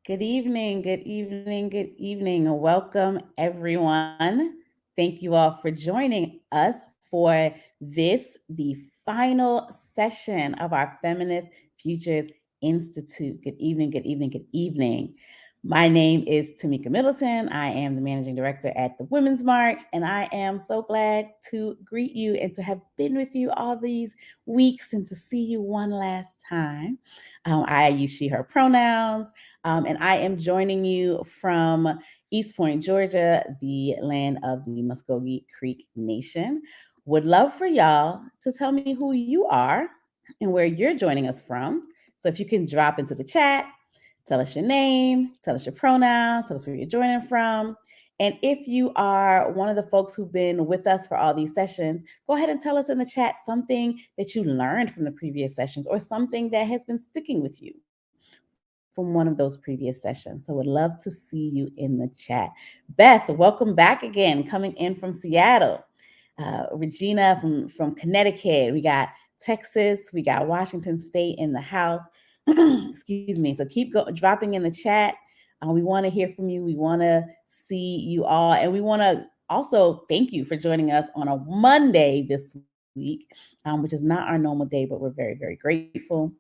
Good evening, good evening, good evening. Welcome, everyone. Thank you all for joining us for the final session of our Feminist Futures Institute. Good evening, good evening, good evening. My name is Tamika Middleton. I am the managing director at the Women's March, and I am so glad to greet you and to have been with you all these weeks and to see you one last time. I use she, her pronouns, and I am joining you from East Point, Georgia, the land of the Muskogee Creek Nation. Would love for y'all to tell me who you are and where you're joining us from. So if you can drop into the chat, tell us your name, tell us your pronouns, tell us where you're joining from. And if you are one of the folks who've been with us for all these sessions, go ahead and tell us in the chat something that you learned from the previous sessions or something that has been sticking with you from one of those previous sessions. So would love to see you in the chat. Beth, welcome back again, coming in from Seattle. Regina from Connecticut. We got Texas. We got Washington State in the house. Excuse me. So keep dropping in the chat. We want to hear from you. We want to see you all. And we want to also thank you for joining us on a Monday this week, which is not our normal day, but we're very, very grateful.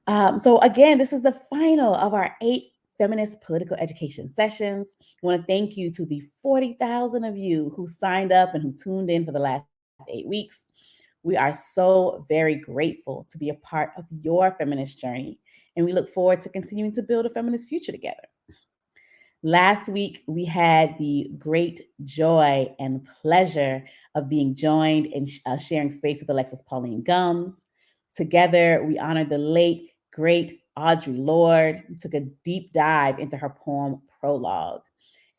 So again, this is the final of our 8 feminist political education sessions. I want to thank you to the 40,000 of you who signed up and who tuned in for the last 8 weeks. We are so very grateful to be a part of your feminist journey, and we look forward to continuing to build a feminist future together. Last week, we had the great joy and pleasure of being joined and sharing space with Alexis Pauline Gumbs. Together, we honored the late, great Audre Lorde. We took a deep dive into her poem, Prologue.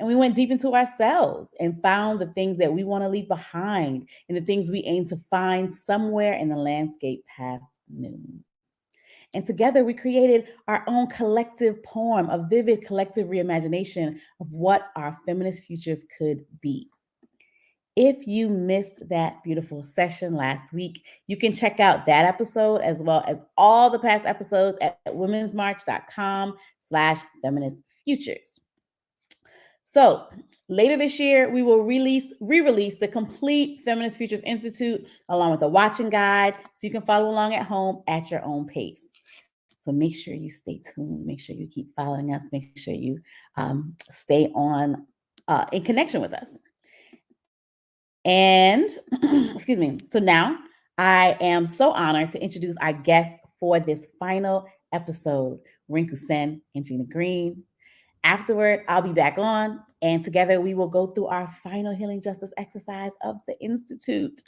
And we went deep into ourselves and found the things that we want to leave behind and the things we aim to find somewhere in the landscape past noon. And together we created our own collective poem, a vivid collective reimagination of what our feminist futures could be. If you missed that beautiful session last week, you can check out that episode as well as all the past episodes at womensmarch.com/feministfutures. So later this year, we will re-release the complete Feminist Futures Institute along with a watching guide so you can follow along at home at your own pace. So make sure you stay tuned. Make sure you keep following us. Make sure you stay on in connection with us. And excuse me. So now I am so honored to introduce our guests for this final episode, Rinku Sen Ginna Green. Afterward, I'll be back on, and together we will go through our final healing justice exercise of the Institute.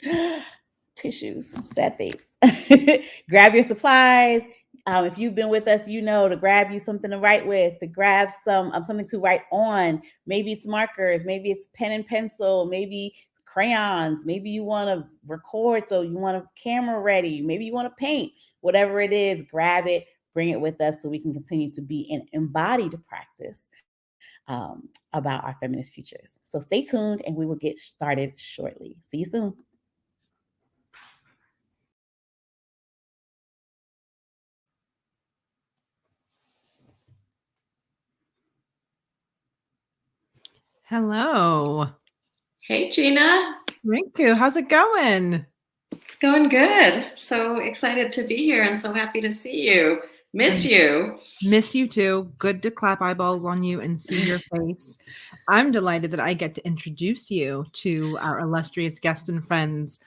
Tissues, sad face. Grab your supplies. If you've been with us, you know to grab you something to write with, to grab something to write on. Maybe it's markers, maybe it's pen and pencil, maybe crayons, maybe you want to record, so you want a camera ready, maybe you want to paint. Whatever it is, grab it, bring it with us so we can continue to be in embodied practice about our feminist futures. So stay tuned and we will get started shortly. See you soon. Hello. Hey, Gina. Rinku, how's it going? It's going good. So excited to be here and so happy to see you. Miss you. Miss you too. Good to clap eyeballs on you and see your face. I'm delighted that I get to introduce you to our illustrious guests and friends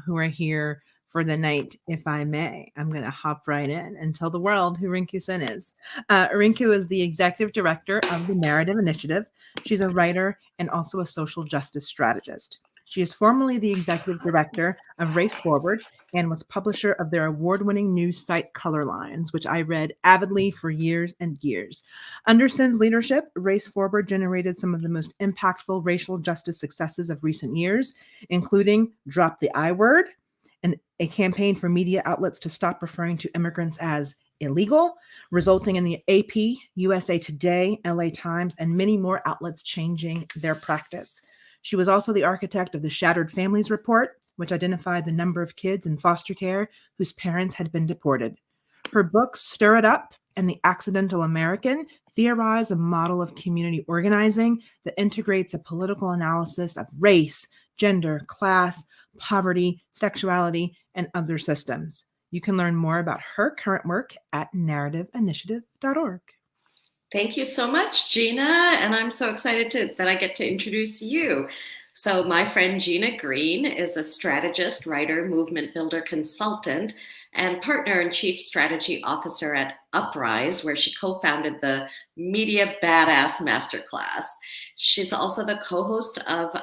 who are here for the night, if I may. I'm going to hop right in and tell the world who Rinku Sen is. Rinku is the executive director of the Narrative Initiative. She's a writer and also a social justice strategist. She is formerly the executive director of Race Forward and was publisher of their award-winning news site Color Lines, which I read avidly for years and years. Under Sen's leadership, Race Forward generated some of the most impactful racial justice successes of recent years, including Drop the I Word, and a campaign for media outlets to stop referring to immigrants as illegal, resulting in the AP, USA Today, LA Times, and many more outlets changing their practice. She was also the architect of the Shattered Families Report, which identified the number of kids in foster care whose parents had been deported. Her books, Stir It Up and The Accidental American, theorize a model of community organizing that integrates a political analysis of race, gender, class, poverty, sexuality, and other systems. You can learn more about her current work at narrativeinitiative.org. Thank you so much, Gina. And I'm so excited that I get to introduce you. So my friend Ginna Green is a strategist, writer, movement builder, consultant, and partner and chief strategy officer at Uprise, where she co-founded the Media Badass Masterclass. She's also the co-host of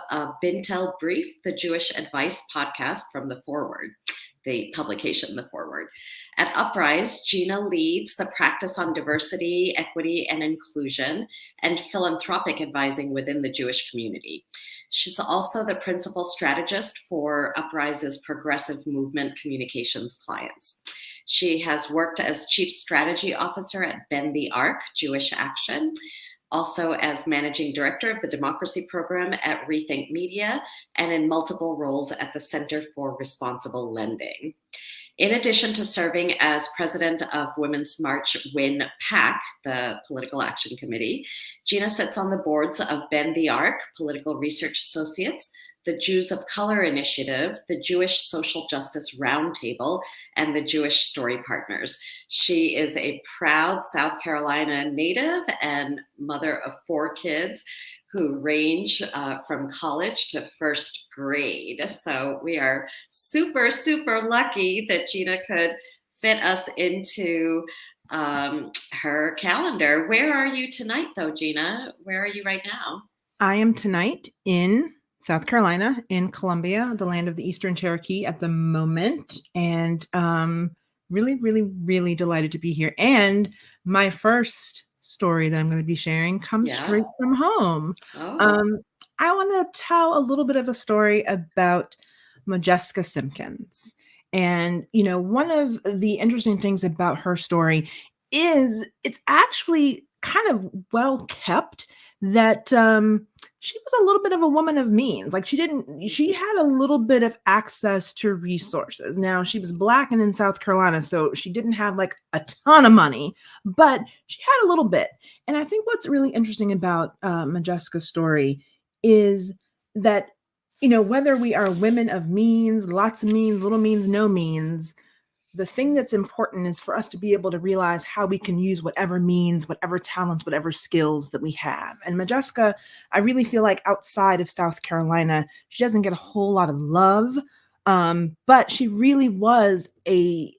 Bintel Brief, the Jewish advice podcast from The Forward, the publication The Forward. At Uprise, Gina leads the practice on diversity, equity, and inclusion, and philanthropic advising within the Jewish community. She's also the principal strategist for Uprise's progressive movement communications clients. She has worked as chief strategy officer at Bend the Arc, Jewish Action, also as managing director of the democracy program at Rethink Media, and in multiple roles at the Center for Responsible Lending. In addition to serving as president of Women's March Win PAC, the Political Action Committee, Gina sits on the boards of Bend the Arc, Political Research Associates, the Jews of Color Initiative, the Jewish Social Justice Roundtable, and the Jewish Story Partners. She is a proud South Carolina native and mother of 4 kids who range from college to first grade. So we are super, super lucky that Gina could fit us into her calendar. Where are you tonight, though, Gina? Where are you right now? I am tonight in South Carolina, in Columbia, the land of the Eastern Cherokee at the moment. And really, really, really delighted to be here. And my first story that I'm going to be sharing comes straight from home. Oh. I want to tell a little bit of a story about Majeska Simpkins. And, you know, one of the interesting things about her story is it's actually kind of well kept, that she was a little bit of a woman of means. Like she had a little bit of access to resources. Now, she was Black and in South Carolina, so she didn't have like a ton of money, but she had a little bit. And I think what's really interesting about Majeska's story is that, you know, whether we are women of means, lots of means, little means, no means, the thing that's important is for us to be able to realize how we can use whatever means, whatever talents, whatever skills that we have. And Majeska, I really feel like outside of South Carolina, she doesn't get a whole lot of love, but she really was a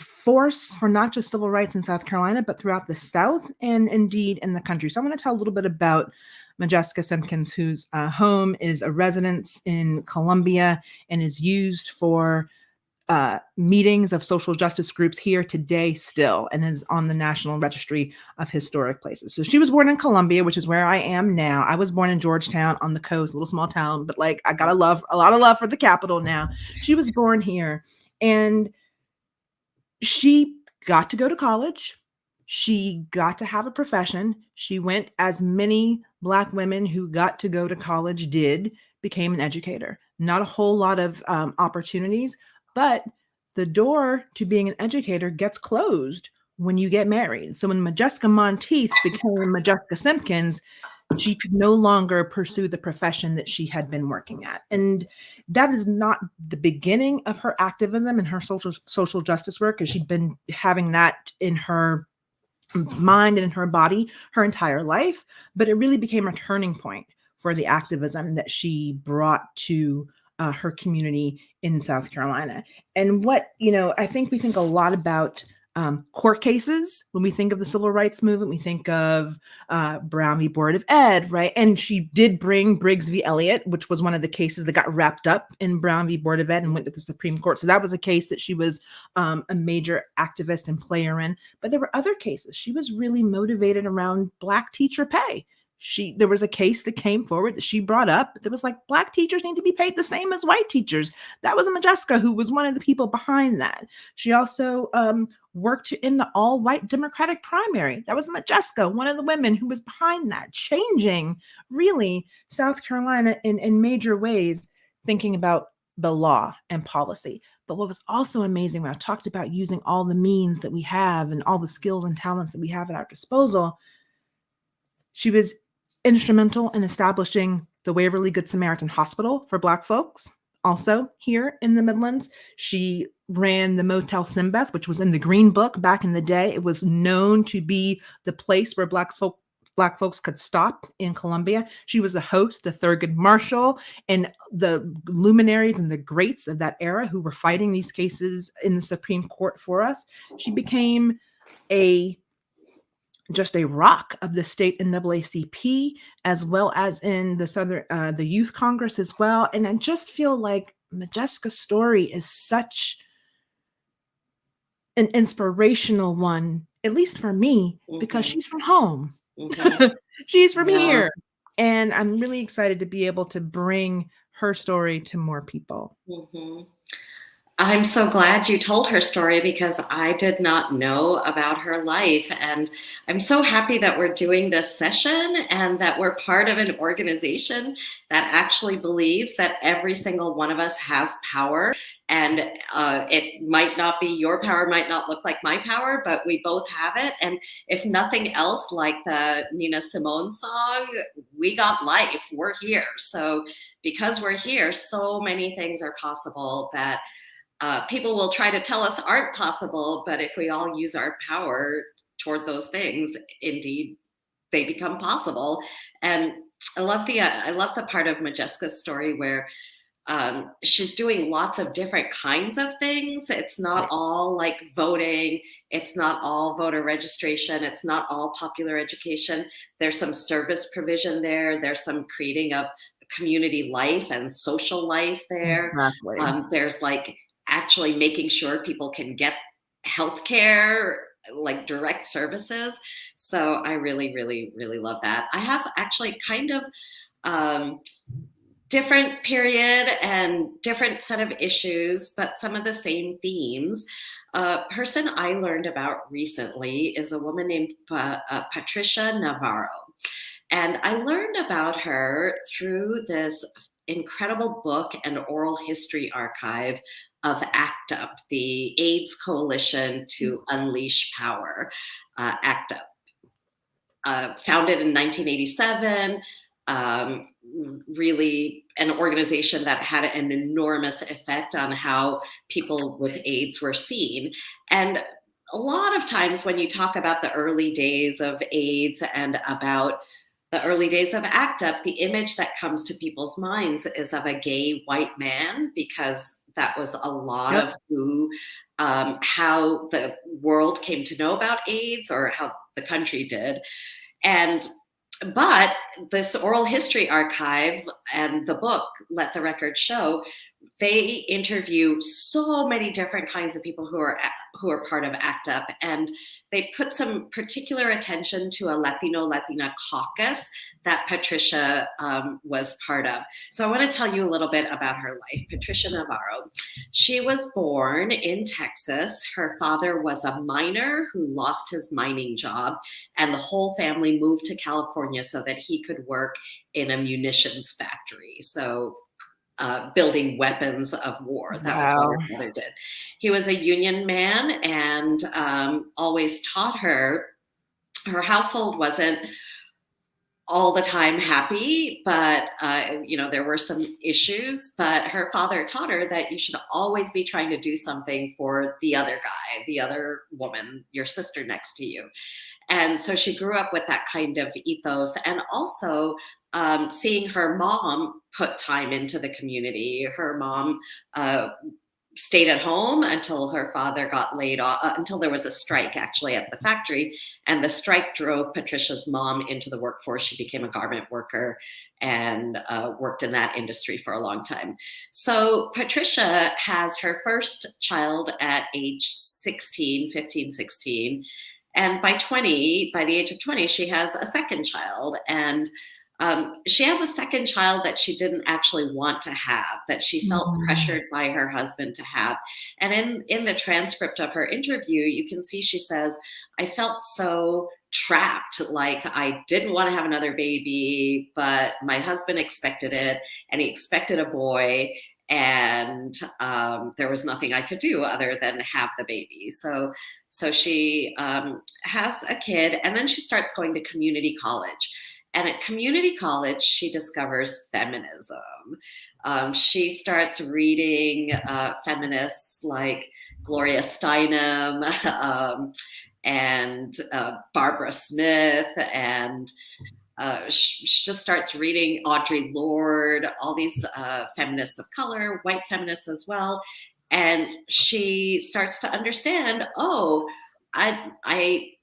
force for not just civil rights in South Carolina, but throughout the South and indeed in the country. So I'm going to tell a little bit about Majeska Simpkins, whose home is a residence in Columbia and is used for meetings of social justice groups here today still, and is on the National Registry of Historic Places. So she was born in Columbia, which is where I am now. I was born in Georgetown on the coast, a little small town, but like I got a lot of love for the capital now. She was born here, and she got to go to college. She got to have a profession. She went, as many Black women who got to go to college did, became an educator. Not a whole lot of opportunities, but the door to being an educator gets closed when you get married. So when Majeska Monteith became Majeska Simpkins, she could no longer pursue the profession that she had been working at. And that is not the beginning of her activism and her social justice work, because she'd been having that in her mind and in her body her entire life. But it really became a turning point for the activism that she brought to her community in South Carolina. And what, you know, I think we think a lot about court cases. When we think of the civil rights movement, we think of Brown v. Board of Ed, right? And she did bring Briggs v. Elliott, which was one of the cases that got wrapped up in Brown v. Board of Ed and went to the Supreme Court. So that was a case that she was a major activist and player in. But there were other cases. She was really motivated around Black teacher pay. There was a case that came forward that she brought up that was like, Black teachers need to be paid the same as white teachers. That was Majeska, who was one of the people behind that. She also worked in the all-white Democratic primary. That was Majeska, one of the women who was behind that, changing really South Carolina in major ways, thinking about the law and policy. But what was also amazing when I talked about using all the means that we have and all the skills and talents that we have at our disposal, She was instrumental in establishing the Waverly Good Samaritan Hospital for Black folks, also here in the Midlands. She ran the Motel Simbeth, which was in the Green Book back in the day. It was known to be the place where Black folks could stop in Columbia. She was the host, the Thurgood Marshall, and the luminaries and the greats of that era who were fighting these cases in the Supreme Court for us. She became just a rock of the state NAACP, as well as in the Youth Congress as well. And I just feel like Majeska's story is such an inspirational one, at least for me, because she's from home. She's from here. And I'm really excited to be able to bring her story to more people. I'm so glad you told her story because I did not know about her life. And I'm so happy that we're doing this session and that we're part of an organization that actually believes that every single one of us has power. And it might not be your power, might not look like my power, but we both have it. And if nothing else, like the Nina Simone song, we got life, we're here. So because we're here, so many things are possible that people will try to tell us aren't possible, but if we all use our power toward those things, indeed, they become possible. And I love the part of Majeska's story where she's doing lots of different kinds of things. It's not all like voting. It's not all voter registration. It's not all popular education. There's some service provision there. There's some creating of community life and social life there. Exactly. There's like actually making sure people can get healthcare, like direct services. So I really, really, really love that. I have actually kind of different period and different set of issues, but some of the same themes. A person I learned about recently is a woman named Patricia Navarro. And I learned about her through this incredible book and oral history archive of ACT UP, the AIDS Coalition to Unleash Power. ACT UP, founded in 1987, really an organization that had an enormous effect on how people with AIDS were seen. And a lot of times when you talk about the early days of AIDS and about the early days of ACT UP, the image that comes to people's minds is of a gay white man, because that was a lot of who, how the world came to know about AIDS, or how the country did. But this oral history archive and the book, Let the Record Show, they interview so many different kinds of people who are part of ACT UP, and they put some particular attention to a Latina caucus that Patricia was part of. So I want to tell you a little bit about her life. Patricia Navarro. She was born in Texas. Her father was a miner who lost his mining job, and the whole family moved to California so that he could work in a munitions factory. So building weapons of war. That was what her mother did. He was a union man and always taught her. Her household wasn't all the time happy, but there were some issues. But her father taught her that you should always be trying to do something for the other guy, the other woman, your sister next to you. And so she grew up with that kind of ethos, and also seeing her mom put time into the community. Her mom stayed at home until her father got laid off, until there was a strike actually at the factory. And the strike drove Patricia's mom into the workforce. She became a garment worker and worked in that industry for a long time. So Patricia has her first child at age 16, 15, 16. And by the age of 20, she has a second child. And she has a second child that she didn't actually want to have, that she felt pressured by her husband to have. And in the transcript of her interview, you can see she says, I felt so trapped, like I didn't want to have another baby, but my husband expected it, and he expected a boy. and there was nothing I could do other than have the baby. So she has a kid, and then she starts going to community college. And at community college, she discovers feminism. She starts reading feminists like Gloria Steinem and Barbara Smith, and she just starts reading Audre Lorde, all these feminists of color, white feminists as well. And she starts to understand, oh, a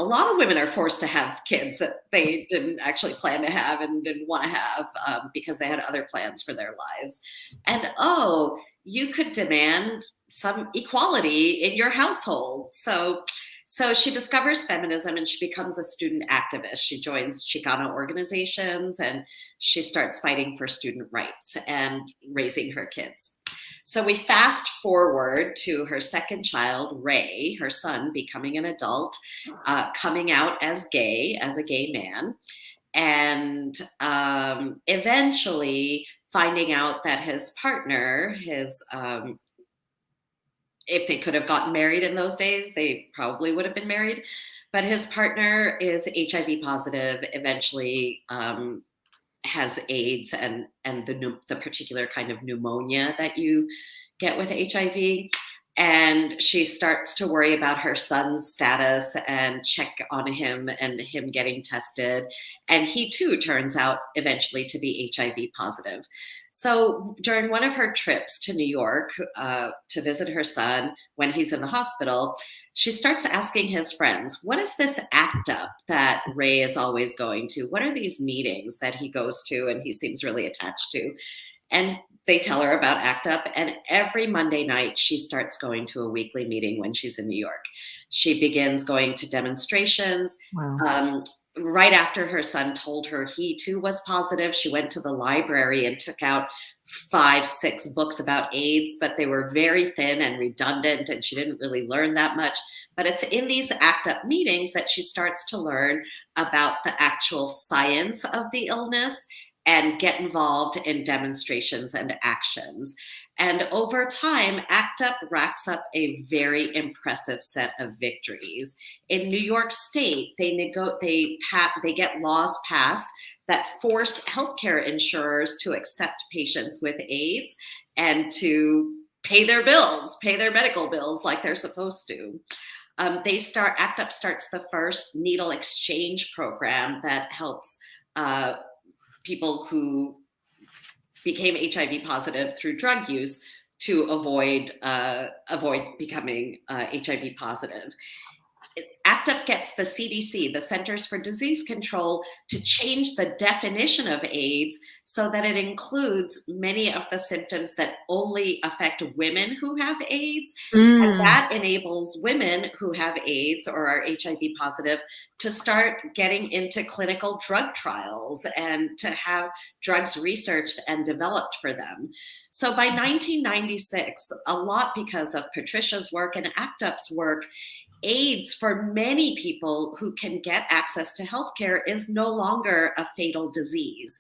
lot of women are forced to have kids that they didn't actually plan to have and didn't want to have because they had other plans for their lives. And oh, you could demand some equality in your household. So she discovers feminism and she becomes a student activist. She joins Chicana organizations and she starts fighting for student rights and raising her kids. So we fast forward to her second child, Ray, her son, becoming an adult, coming out as a gay man, and eventually finding out that his partner, if they could have gotten married in those days, they probably would have been married. But his partner is HIV positive, eventually has AIDS and the particular kind of pneumonia that you get with HIV. And she starts to worry about her son's status and check on him and him getting tested. And he too turns out eventually to be HIV positive. So during one of her trips to New York to visit her son when he's in the hospital, she starts asking his friends, what is this ACT UP that Ray is always going to? What are these meetings that he goes to and he seems really attached to? And they tell her about ACT UP, and every Monday night she starts going to a weekly meeting when she's in New York. She begins going to demonstrations. Wow. Right after her son told her he too was positive, she went to the library and took out 5-6 books about AIDS, but they were very thin and redundant, and she didn't really learn that much. But it's in these ACT UP meetings that she starts to learn about the actual science of the illness and get involved in demonstrations and actions. And over time, ACT UP racks up a very impressive set of victories. In New York State, they get laws passed that force healthcare insurers to accept patients with AIDS and to pay their bills, pay their medical bills like they're supposed to. ACT UP starts the first needle exchange program that helps people who became HIV positive through drug use to avoid becoming HIV positive. ACT UP gets the CDC, the Centers for Disease Control, to change the definition of AIDS so that it includes many of the symptoms that only affect women who have AIDS. And that enables women who have AIDS or are HIV positive to start getting into clinical drug trials and to have drugs researched and developed for them. So by 1996, a lot because of Patricia's work and ACT UP's work, AIDS for many people who can get access to healthcare is no longer a fatal disease.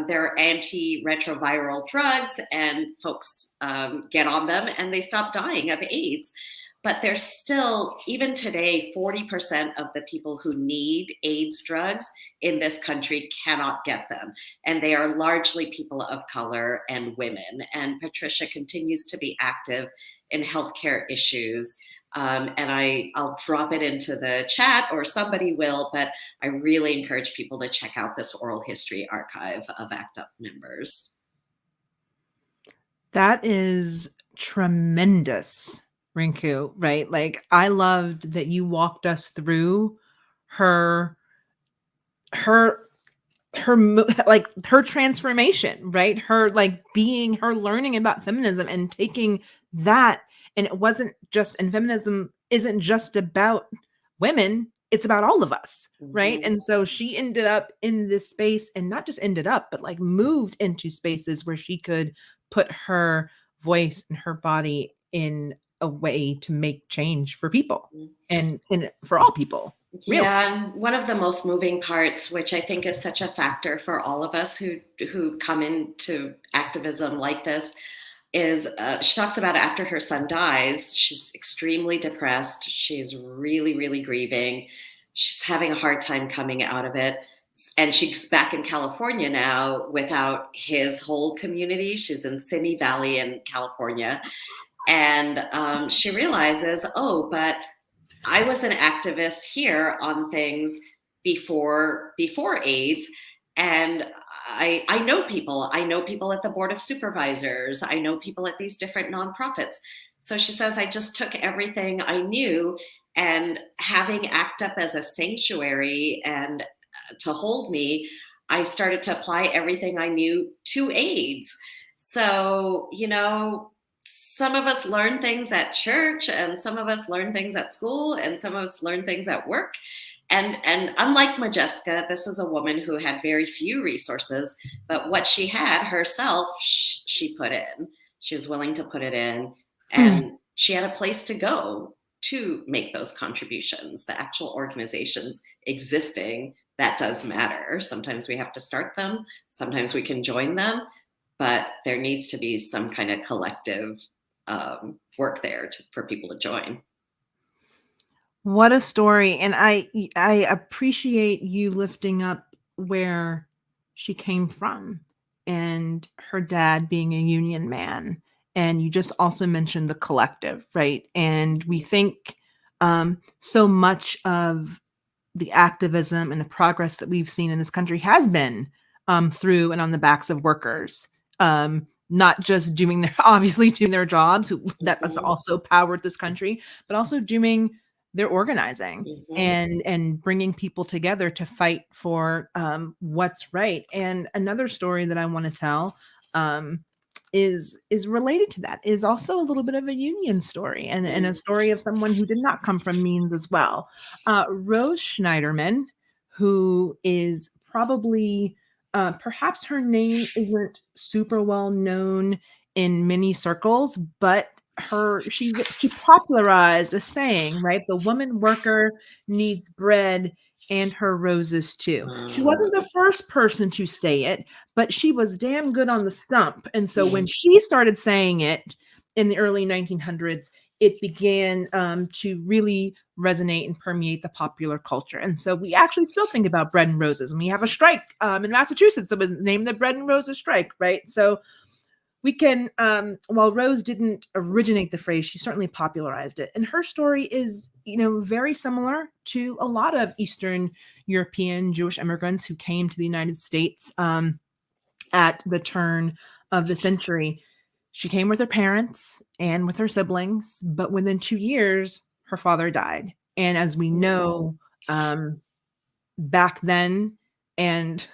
There are antiretroviral drugs and folks get on them and they stop dying of AIDS. But there's still, even today, 40% of the people who need AIDS drugs in this country cannot get them. And they are largely people of color and women. And Patricia continues to be active in healthcare issues. And I'll drop it into the chat or somebody will, but I really encourage people to check out this oral history archive of ACT UP members. That is tremendous, Rinku, right? Like, I loved that you walked us through her transformation, right? Her learning about feminism and taking that. And it wasn't just, and feminism isn't just about women, it's about all of us, right? And so she ended up in this space, and not just ended up, but like moved into spaces where she could put her voice and her body in a way to make change for people and for all people. Real. Yeah, and one of the most moving parts, which I think is such a factor for all of us who come into activism like this, is she talks about after her son dies, she's extremely depressed. She's really, really grieving. She's having a hard time coming out of it. And she's back in California now without his whole community. She's in Simi Valley in California. And she realizes, oh, but I was an activist here on things before AIDS, and I know people. I know people at the board of supervisors. I know people at these different nonprofits. So she says, I just took everything I knew, and having ACT UP as a sanctuary and to hold me, I started to apply everything I knew to AIDS. So, some of us learn things at church, and some of us learn things at school, and some of us learn things at work. And unlike Majeska, this is a woman who had very few resources, but what she had herself, she put in. She was willing to put it in, and she had a place to go to make those contributions. The actual organizations existing, that does matter. Sometimes we have to start them, sometimes we can join them, but there needs to be some kind of collective work there for people to join. What a story. And I appreciate you lifting up where she came from and her dad being a union man. And you just also mentioned the collective, right? And we think so much of the activism and the progress that we've seen in this country has been through and on the backs of workers. Not just obviously doing their jobs, that has also powered this country, but also doing their organizing and bringing people together to fight for what's right. And another story that I want to tell is related to that, is also a little bit of a union story and a story of someone who did not come from means as well. Rose Schneiderman, who is probably perhaps her name isn't super well known in many circles, but she popularized a saying, right? The woman worker needs bread and her roses too. She wasn't the first person to say it, but she was damn good on the stump. And so when she started saying it in the early 1900s, it began to really resonate and permeate the popular culture. And so we actually still think about bread and roses. And we have a strike in Massachusetts that was named the Bread and Roses Strike, right? So we can, while Rose didn't originate the phrase, she certainly popularized it. And her story is, very similar to a lot of Eastern European Jewish immigrants who came to the United States at the turn of the century. She came with her parents and with her siblings, but within 2 years, her father died. And as we know, back then and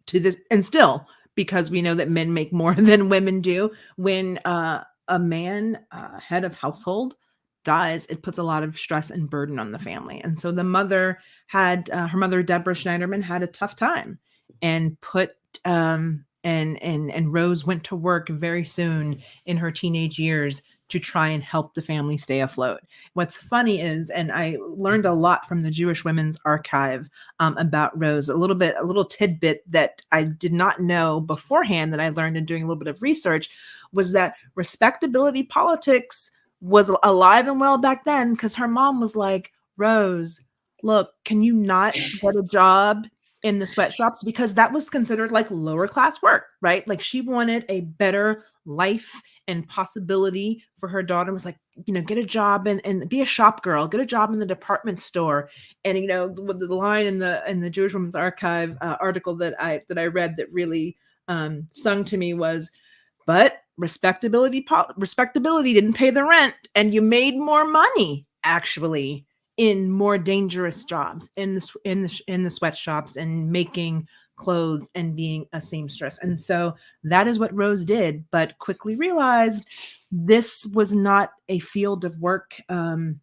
to this, and still, because we know that men make more than women do, when a man, head of household, dies, it puts a lot of stress and burden on the family. And so the mother had, her mother, Deborah Schneiderman, had a tough time and and Rose went to work very soon in her teenage years to try and help the family stay afloat. What's funny is, and I learned a lot from the Jewish Women's Archive about Rose, a little tidbit that I did not know beforehand that I learned in doing a little bit of research, was that respectability politics was alive and well back then, because her mom was like, Rose, look, can you not get a job in the sweatshops? Because that was considered like lower class work, right? Like she wanted a better life and possibility for her daughter. Was like, get a job and be a shop girl, get a job in the department store. And, the line in the Jewish Women's Archive article that I read that really sung to me was, but respectability didn't pay the rent, and you made more money actually in more dangerous jobs in the sweatshops and making clothes and being a seamstress. And so that is what Rose did, but quickly realized this was not a field of work. The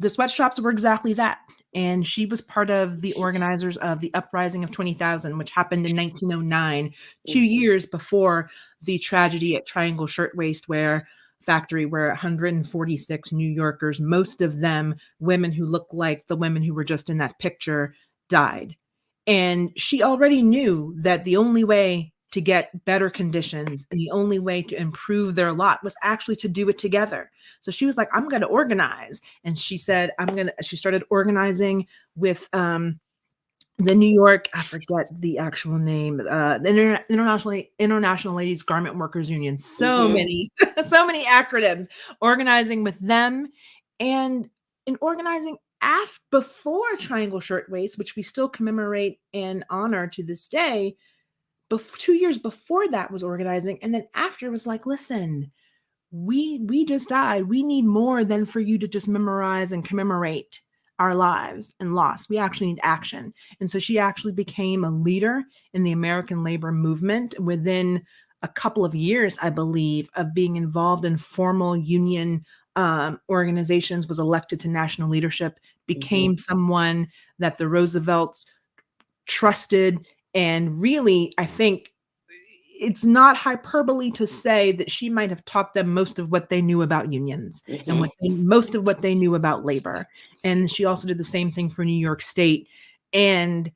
sweatshops were exactly that. And she was part of the organizers of the Uprising of 20,000, which happened in 1909, 2 years before the tragedy at Triangle Shirtwaist, where factory where 146 New Yorkers, most of them women who look like the women who were just in that picture, died. And she already knew that the only way to get better conditions and the only way to improve their lot was actually to do it together. So she was like, I'm going to organize. And she said, she started organizing with the New York, I forget the actual name, the International Ladies Garment Workers Union. So many, so many acronyms, organizing with them and in organizing before Triangle Shirtwaist, which we still commemorate and honor to this day. 2 years before that was organizing. And then after was like, listen, we just died. We need more than for you to just memorize and commemorate our lives and loss. We actually need action. And so she actually became a leader in the American labor movement within a couple of years, I believe, of being involved in formal union organizations, was elected to national leadership, became someone that the Roosevelts trusted. And really, I think it's not hyperbole to say that she might have taught them most of what they knew about unions and most of what they knew about labor. And she also did the same thing for New York State. And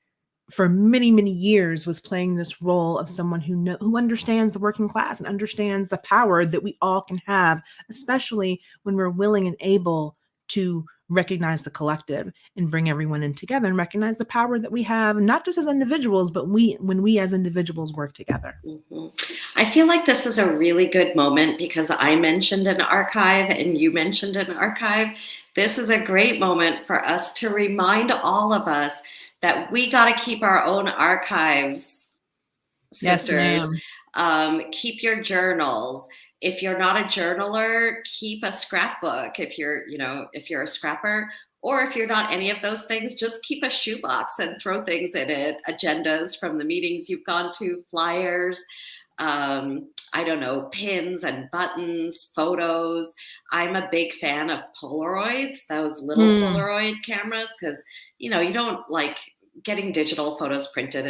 for many, many years was playing this role of someone who understands the working class and understands the power that we all can have, especially when we're willing and able to recognize the collective and bring everyone in together and recognize the power that we have, not just as individuals, but when we as individuals work together. I feel like this is a really good moment because I mentioned an archive and you mentioned an archive. This is a great moment for us to remind all of us that we got to keep our own archives, sisters. Yes, keep your journals. If you're not a journaler, keep a scrapbook. If you're a scrapper, or if you're not any of those things, just keep a shoebox and throw things in it. Agendas from the meetings you've gone to, flyers, I don't know, pins and buttons, photos. I'm a big fan of Polaroids, those little Polaroid cameras, because, you don't like getting digital photos printed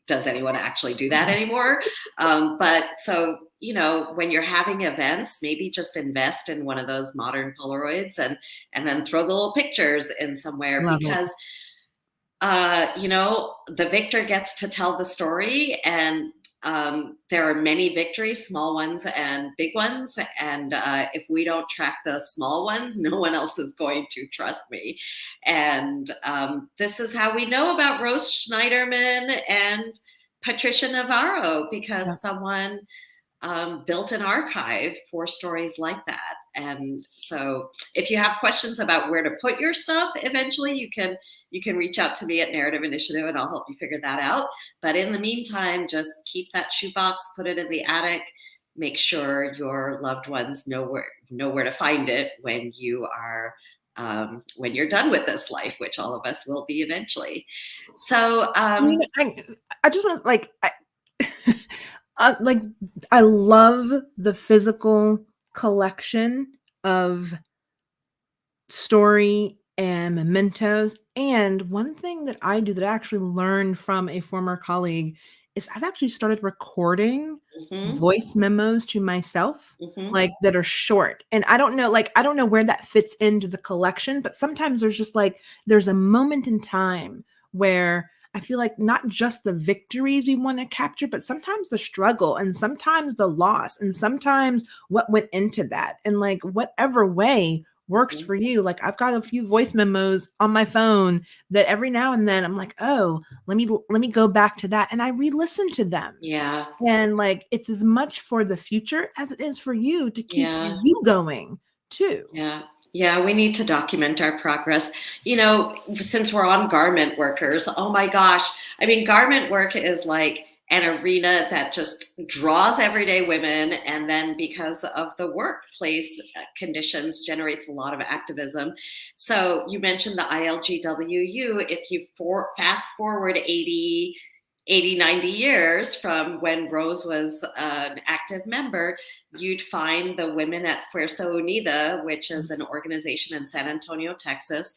does anyone actually do that anymore? But so, when you're having events, maybe just invest in one of those modern Polaroids and then throw the little pictures in somewhere. Love because, the victor gets to tell the story, and there are many victories, small ones and big ones. And if we don't track the small ones, no one else is going to trust me. And this is how we know about Rose Schneiderman and Patricia Navarro, because someone built an archive for stories like that. And so if you have questions about where to put your stuff, eventually you can reach out to me at Narrative Initiative and I'll help you figure that out. But in the meantime, just keep that shoebox, put it in the attic, make sure your loved ones know where to find it when you are when you're done with this life, which all of us will be eventually. So I just want to I love the physical collection of story and mementos. And one thing that I do that I actually learned from a former colleague is I've actually started recording voice memos to myself, that are short. And I don't know where that fits into the collection, but sometimes there's a moment in time where I feel like not just the victories we want to capture, but sometimes the struggle and sometimes the loss and sometimes what went into that. And whatever way works for you. I've got a few voice memos on my phone that every now and then I'm like, oh, let me go back to that. And I re-listen to them. Yeah. And it's as much for the future as it is for you to keep you going too. Yeah. Yeah, we need to document our progress. Since we're on garment workers, oh my gosh. Garment work is like an arena that just draws everyday women. And then because of the workplace conditions, generates a lot of activism. So you mentioned the ILGWU. If you fast forward 80, 90 years from when Rose was an active member, you'd find the women at Fuerza Unida, which is an organization in San Antonio, Texas.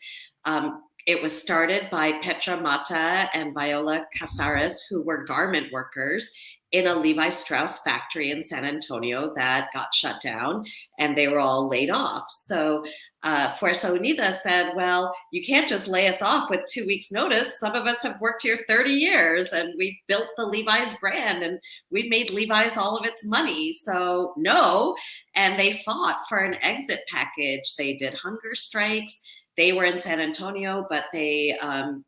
It was started by Petra Mata and Viola Casares, who were garment workers in a Levi Strauss factory in San Antonio that got shut down, and they were all laid off. So Fuerza Unida said, well, you can't just lay us off with 2 weeks notice. Some of us have worked here 30 years and we built the Levi's brand and we made Levi's all of its money. So no. And they fought for an exit package. They did hunger strikes. They were in San Antonio, but they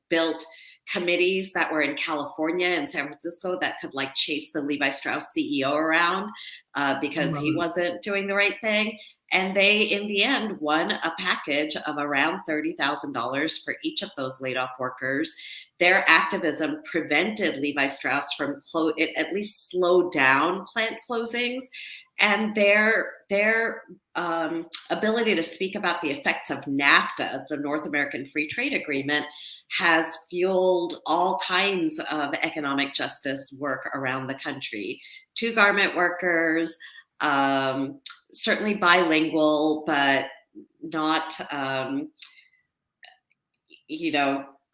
built committees that were in California and San Francisco that could like chase the Levi Strauss CEO around because he wasn't doing the right thing. And they, in the end, won a package of around $30,000 for each of those laid off workers. Their activism prevented Levi Strauss from at least slowed down plant closings. And their ability to speak about the effects of NAFTA, the North American Free Trade Agreement, has fueled all kinds of economic justice work around the country. To garment workers, certainly bilingual, but not,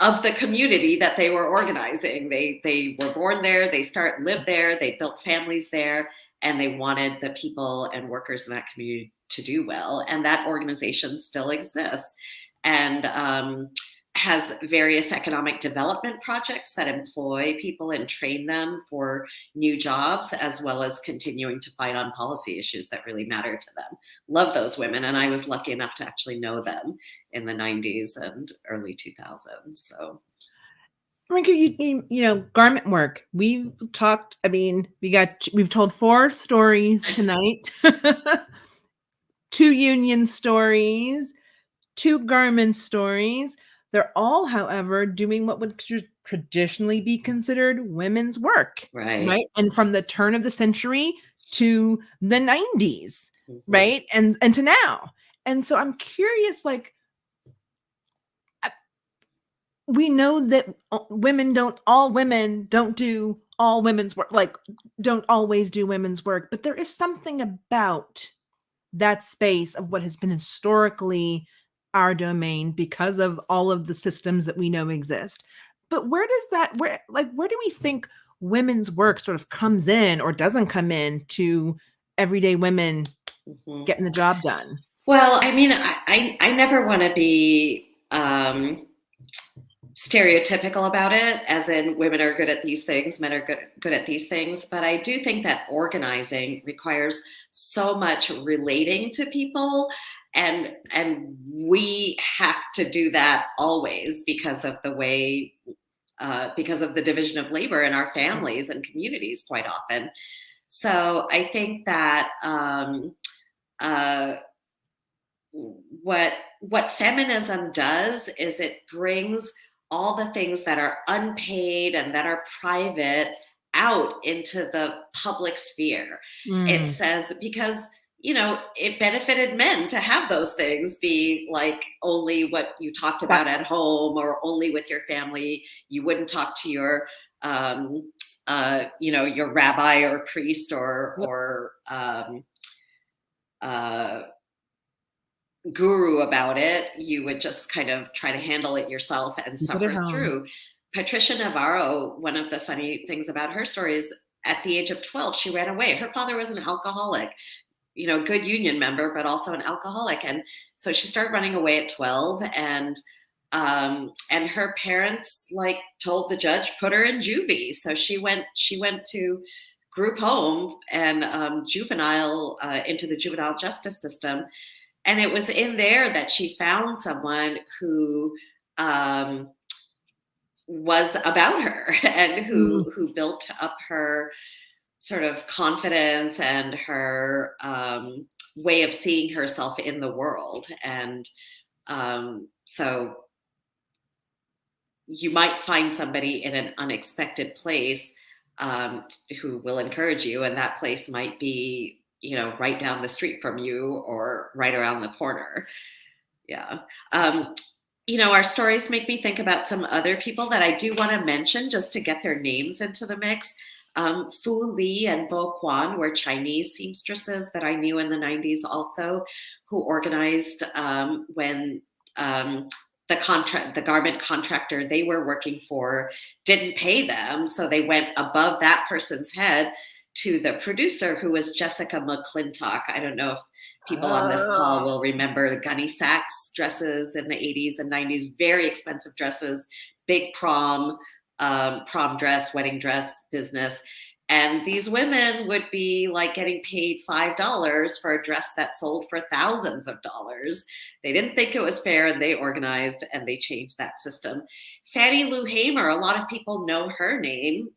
of the community that they were organizing. They were born there, they lived there, they built families there, and they wanted the people and workers in that community to do well. And that organization still exists and has various economic development projects that employ people and train them for new jobs, as well as continuing to fight on policy issues that really matter to them. Love those women. And I was lucky enough to actually know them in the 90s and early 2000s. So Rinku, you know, garment work. We've talked, we've told 4 stories tonight. 2 union stories, 2 garment stories. They're all, however, doing what would traditionally be considered women's work. Right. And from the turn of the century to the 90s, right? And to now. And so I'm curious, like, we know that all women don't do all women's work, like don't always do women's work, but there is something about that space of what has been historically our domain because of all of the systems that we know exist. But where do we think women's work sort of comes in or doesn't come in to everyday women getting the job done? Well, I mean, I never want to be stereotypical about it, as in women are good at these things, men are good at these things. But I do think that organizing requires so much relating to people, and we have to do that always because of the way, because of the division of labor in our families and communities quite often. So I think that what feminism does is it brings all the things that are unpaid and that are private out into the public sphere. It says, because, it benefited men to have those things be like only what you talked about at home or only with your family. You wouldn't talk to your, your rabbi or priest or guru about it. You would just kind of try to handle it yourself and suffer through. Patricia Navarro, one of the funny things about her story is at the age of 12, she ran away. Her father was an alcoholic, good union member, but also an alcoholic. And so she started running away at 12 and her parents told the judge, put her in juvie. So she went to group home and into the juvenile justice system. And it was in there that she found someone who was about her and who built up her sort of confidence and her way of seeing herself in the world. And so you might find somebody in an unexpected place who will encourage you, and that place might be right down the street from you or right around the corner. Yeah. Our stories make me think about some other people that I do want to mention just to get their names into the mix. Fu Li and Bo Quan were Chinese seamstresses that I knew in the 90s also, who organized when the garment contractor they were working for didn't pay them. So they went above that person's head to the producer, who was Jessica McClintock. I don't know if people on this call will remember Gunny Sacks dresses in the 80s and 90s, very expensive dresses, big prom dress, wedding dress business. And these women would be like getting paid $5 for a dress that sold for thousands of dollars. They didn't think it was fair, and they organized and they changed that system. Fannie Lou Hamer, a lot of people know her name.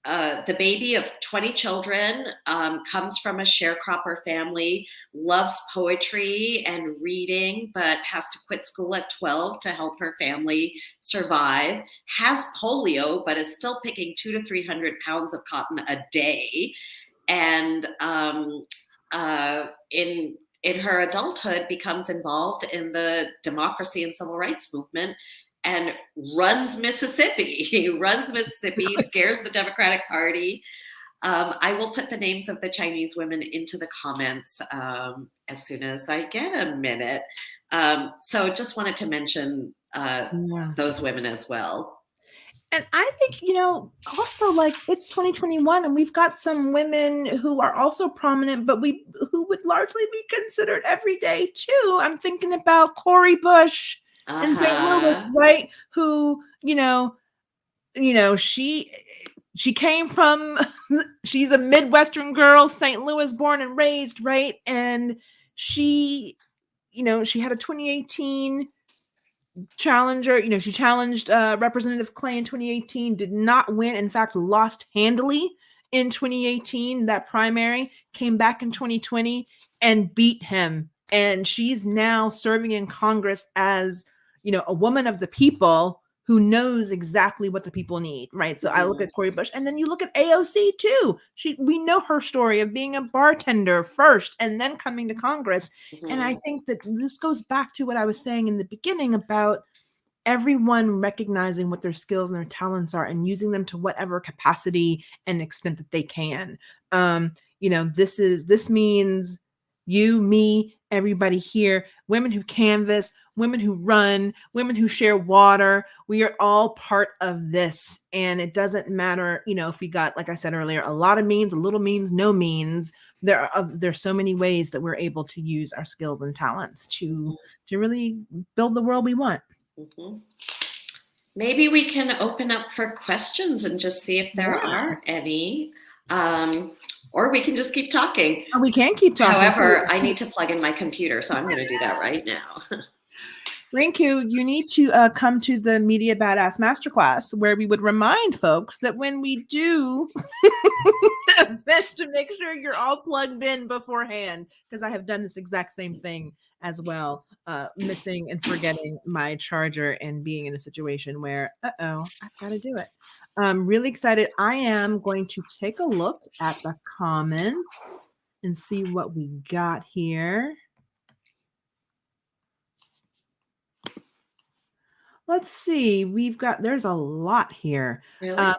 The baby of 20 children, comes from a sharecropper family, loves poetry and reading, but has to quit school at 12 to help her family survive, has polio, but is still picking 200 to 300 pounds of cotton a day. And in her adulthood, becomes involved in the democracy and civil rights movement, and runs Mississippi. He runs Mississippi, scares the Democratic Party. I will put the names of the Chinese women into the comments as soon as I get a minute. So just wanted to mention those women as well. And I think, also like it's 2021 and we've got some women who are also prominent, but who would largely be considered everyday too. I'm thinking about Cori Bush in St. Louis, right? Who, she came from, she's a Midwestern girl, St. Louis born and raised, right? And she had a 2018 challenger. She challenged Representative Clay in 2018, did not win, in fact, lost handily in 2018, that primary, came back in 2020 and beat him. And she's now serving in Congress as a woman of the people who knows exactly what the people need, right? So I look at Cori Bush, and then you look at AOC too. We know her story of being a bartender first and then coming to Congress. And I think that this goes back to what I was saying in the beginning about everyone recognizing what their skills and their talents are and using them to whatever capacity and extent that they can. This means you, me, everybody here, women who canvass, women who run, women who share water. We are all part of this. And it doesn't matter, if we got, like I said earlier, a lot of means, a little means, no means. There's so many ways that we're able to use our skills and talents to really build the world we want. Maybe we can open up for questions and just see if there are any. Or we can just keep talking. We can keep talking. However, I need to plug in my computer, so I'm going to do that right now. Rinku, you need to come to the Media Badass Masterclass, where we would remind folks that when we do events, to make sure you're all plugged in beforehand, because I have done this exact same thing as well, missing and forgetting my charger and being in a situation where, I've got to do it. I'm really excited. I am going to take a look at the comments and see what we got here. Let's see. There's a lot here. Really?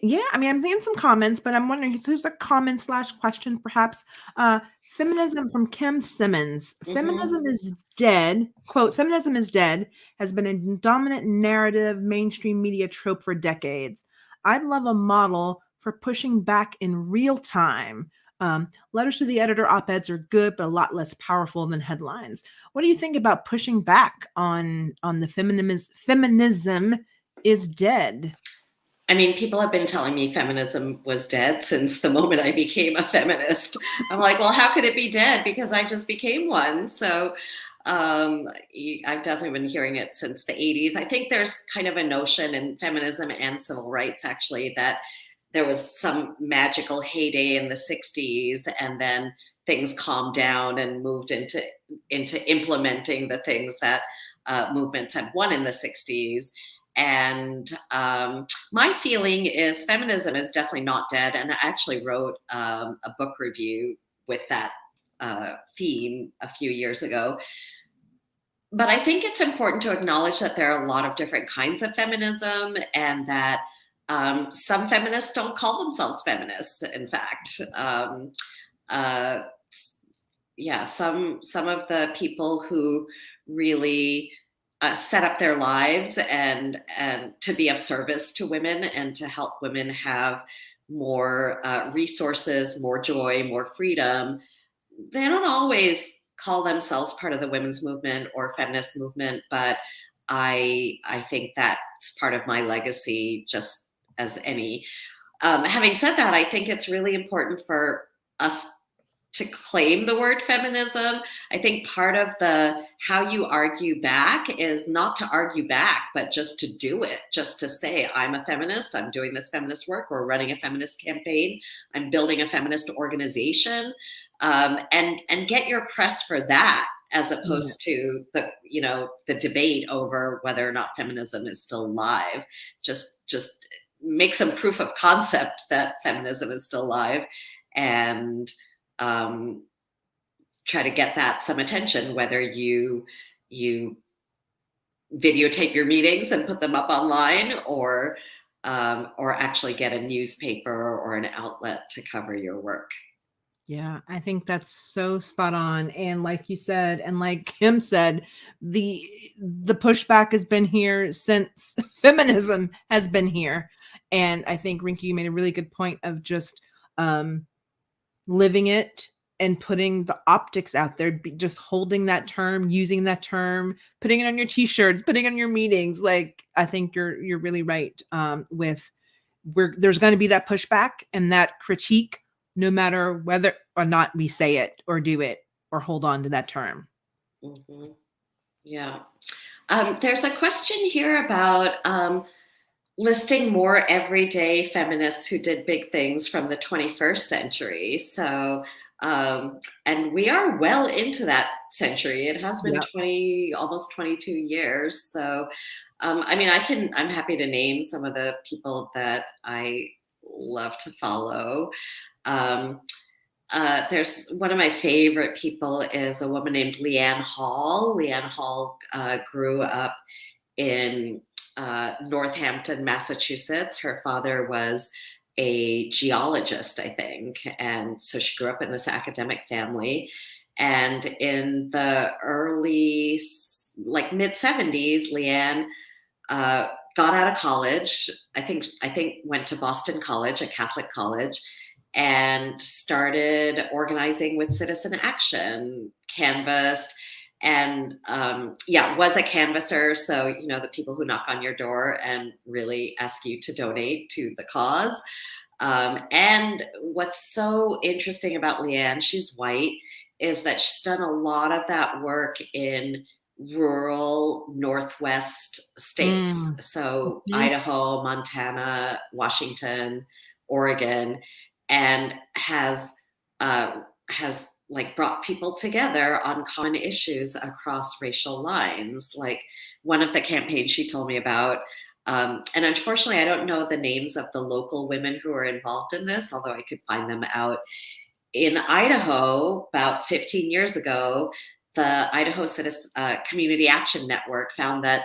I'm seeing some comments, but I'm wondering, so there's a comment / question perhaps. Feminism from Kim Simmons. Feminism is dead. Quote, feminism is dead has been a dominant narrative mainstream media trope for decades. I'd love a model for pushing back in real time. Letters to the editor op-eds are good, but a lot less powerful than headlines. What do you think about pushing back on the feminism is dead? I mean, people have been telling me feminism was dead since the moment I became a feminist. I'm like, well, how could it be dead? Because I just became one. So I've definitely been hearing it since the 80s. I think there's kind of a notion in feminism and civil rights, actually, that there was some magical heyday in the 60s, and then things calmed down and moved into implementing the things that movements had won in the 60s. And my feeling is feminism is definitely not dead. And I actually wrote a book review with that theme a few years ago. But I think it's important to acknowledge that there are a lot of different kinds of feminism, and that some feminists don't call themselves feminists. In fact, some of the people who really set up their lives and to be of service to women and to help women have more resources, more joy, more freedom. They don't always call themselves part of the women's movement or feminist movement, but I think that's part of my legacy, just as any. Having said that, I think it's really important for us to claim the word feminism. I think part of the how you argue back is not to argue back, but just to do it, just to say, I'm a feminist, I'm doing this feminist work, we're running a feminist campaign, I'm building a feminist organization, and get your press for that, as opposed to the debate over whether or not feminism is still alive. Just make some proof of concept that feminism is still alive, and try to get that some attention, whether you videotape your meetings and put them up online, or actually get a newspaper or an outlet to cover your work. Yeah, I think that's so spot on. And like you said, and like Kim said, the pushback has been here since feminism has been here. And I think, Rinku, you made a really good point of just living it and putting the optics out there, just holding that term, using that term, putting it on your t-shirts, putting it on your meetings. Like, I think you're really right with there's going to be that pushback and that critique, no matter whether or not we say it or do it or hold on to that term. Mm-hmm. Yeah. There's a question here about listing more everyday feminists who did big things from the 21st century. So, and we are well into that century. It has been almost 22 years. So, I mean, I'm happy to name some of the people that I love to follow. There's one of my favorite people is a woman named Leanne Hall. Leanne Hall grew up in Northampton, Massachusetts. Her father was a geologist, I think. And so she grew up in this academic family. And in the early, like mid 70s, Leanne got out of college. I think went to Boston College, a Catholic college, and started organizing with Citizen Action, canvassed, and was a canvasser. So, the people who knock on your door and really ask you to donate to the cause. And what's so interesting about Leanne, she's white, is that she's done a lot of that work in rural Northwest states. So Idaho, Montana, Washington, Oregon, and has like brought people together on common issues across racial lines. Like one of the campaigns she told me about, and unfortunately I don't know the names of the local women who are involved in this, although I could find them out. In Idaho, about 15 years ago, the Idaho Community Action Network found that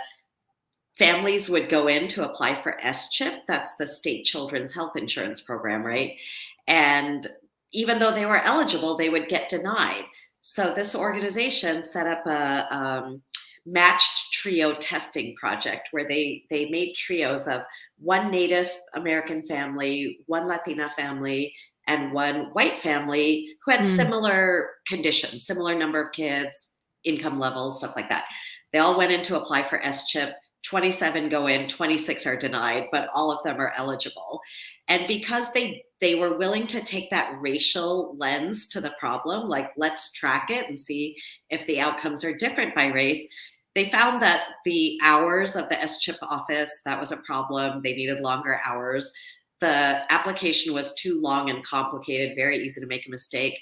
families would go in to apply for SCHIP, that's the state children's health insurance program, right? And even though they were eligible, they would get denied. So this organization set up a matched trio testing project where they made trios of one Native American family, one Latina family, and one white family who had similar conditions, similar number of kids, income levels, stuff like that. They all went in to apply for SCHIP. 27 go in, 26 are denied, but all of them are eligible. And because they were willing to take that racial lens to the problem, like let's track it and see if the outcomes are different by race, they found that the hours of the SCHIP office, that was a problem. They needed longer hours. The application was too long and complicated, very easy to make a mistake.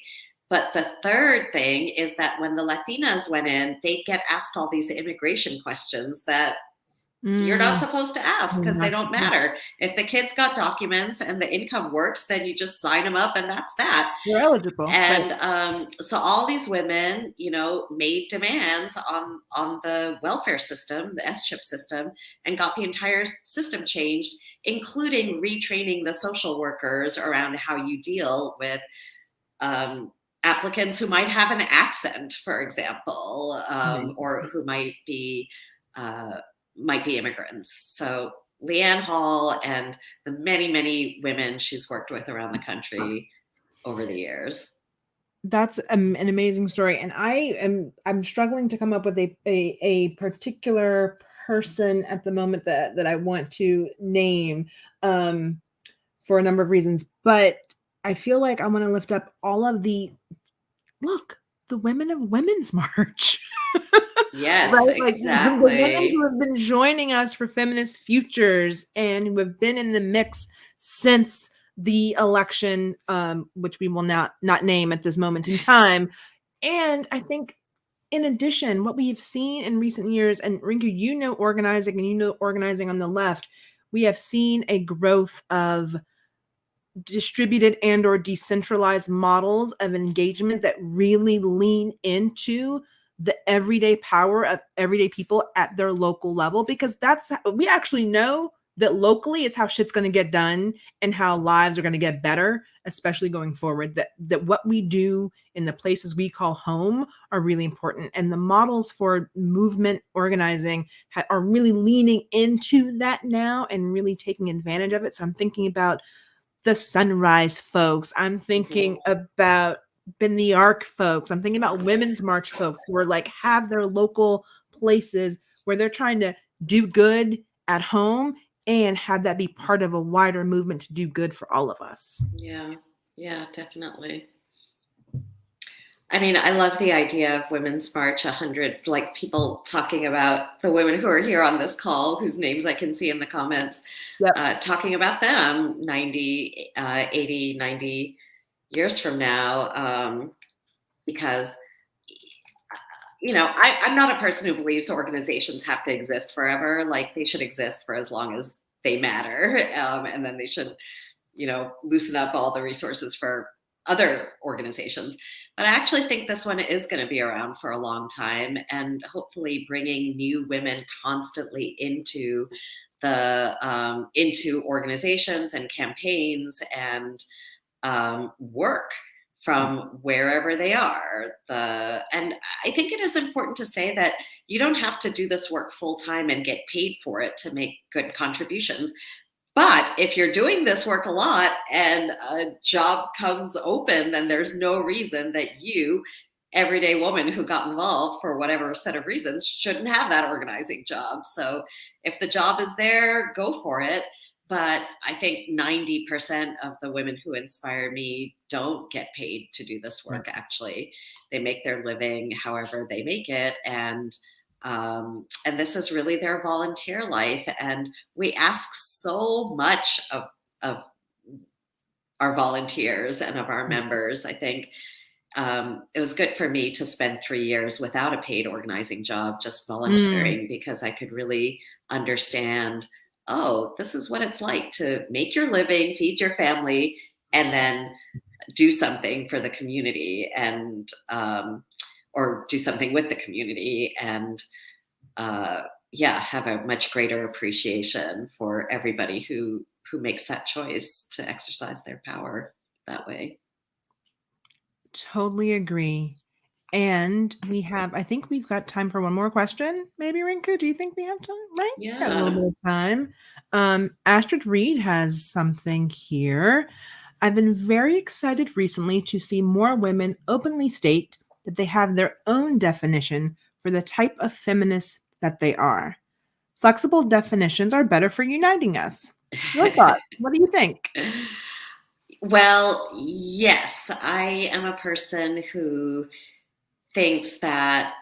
But the third thing is that when the Latinas went in, they'd get asked all these immigration questions that you're not supposed to ask because they don't matter. If the kids got documents and the income works, then you just sign them up and that's that. You're eligible. And so all these women, made demands on the welfare system, the SCHIP system, and got the entire system changed, including retraining the social workers around how you deal with applicants who might have an accent, for example, or who might be might be immigrants. So Leanne Hall and the many, many women she's worked with around the country over the years. That's an amazing story, and I'm struggling to come up with a particular person at the moment that I want to name for a number of reasons, but I feel like I want to lift up all of the women of Women's March. Yes, Right? Like the women exactly. who have been joining us for Feminist Futures and who have been in the mix since the election, which we will not name at this moment in time. And I think, in addition, what we have seen in recent years, and Rinku, organizing, and organizing on the left, we have seen a growth of distributed and or decentralized models of engagement that really lean into the everyday power of everyday people at their local level, because we actually know that locally is how shit's going to get done and how lives are going to get better, especially going forward. That what we do in the places we call home are really important, and the models for movement organizing are really leaning into that now and really taking advantage of it. So I'm thinking about the Sunrise folks. I'm thinking about Been the Arc folks. I'm thinking about Women's March folks who are like have their local places where they're trying to do good at home and have that be part of a wider movement to do good for all of us. Yeah, definitely. I mean, I love the idea of Women's March 100, like people talking about the women who are here on this call, whose names I can see in the comments, talking about them 90, 80, 90 years from now, because, I'm not a person who believes organizations have to exist forever. Like they should exist for as long as they matter. And then they should, loosen up all the resources for other organizations. But I actually think this one is going to be around for a long time, and hopefully bringing new women constantly into into organizations and campaigns and work from wherever they are. And I think it is important to say that you don't have to do this work full time and get paid for it to make good contributions. But if you're doing this work a lot and a job comes open, then there's no reason that you, everyday woman who got involved for whatever set of reasons, shouldn't have that organizing job. So if the job is there, go for it. But I think 90% of the women who inspire me don't get paid to do this work, actually. They make their living however they make it. And this is really their volunteer life. And we ask so much of our volunteers and of our members. I think it was good for me to spend 3 years without a paid organizing job, just volunteering, because I could really understand, oh, this is what it's like to make your living, feed your family, and then do something for the community and or do something with the community, and have a much greater appreciation for everybody who makes that choice to exercise their power that way. Totally agree. And I think we've got time for one more question. Maybe, Rinku, do you think we have time? Right? Yeah. Got a little bit of time. Astrid Reed has something here. I've been very excited recently to see more women openly state that they have their own definition for the type of feminist that they are. Flexible definitions are better for uniting us. Your thoughts? What do you think? Well, yes, I am a person who thinks that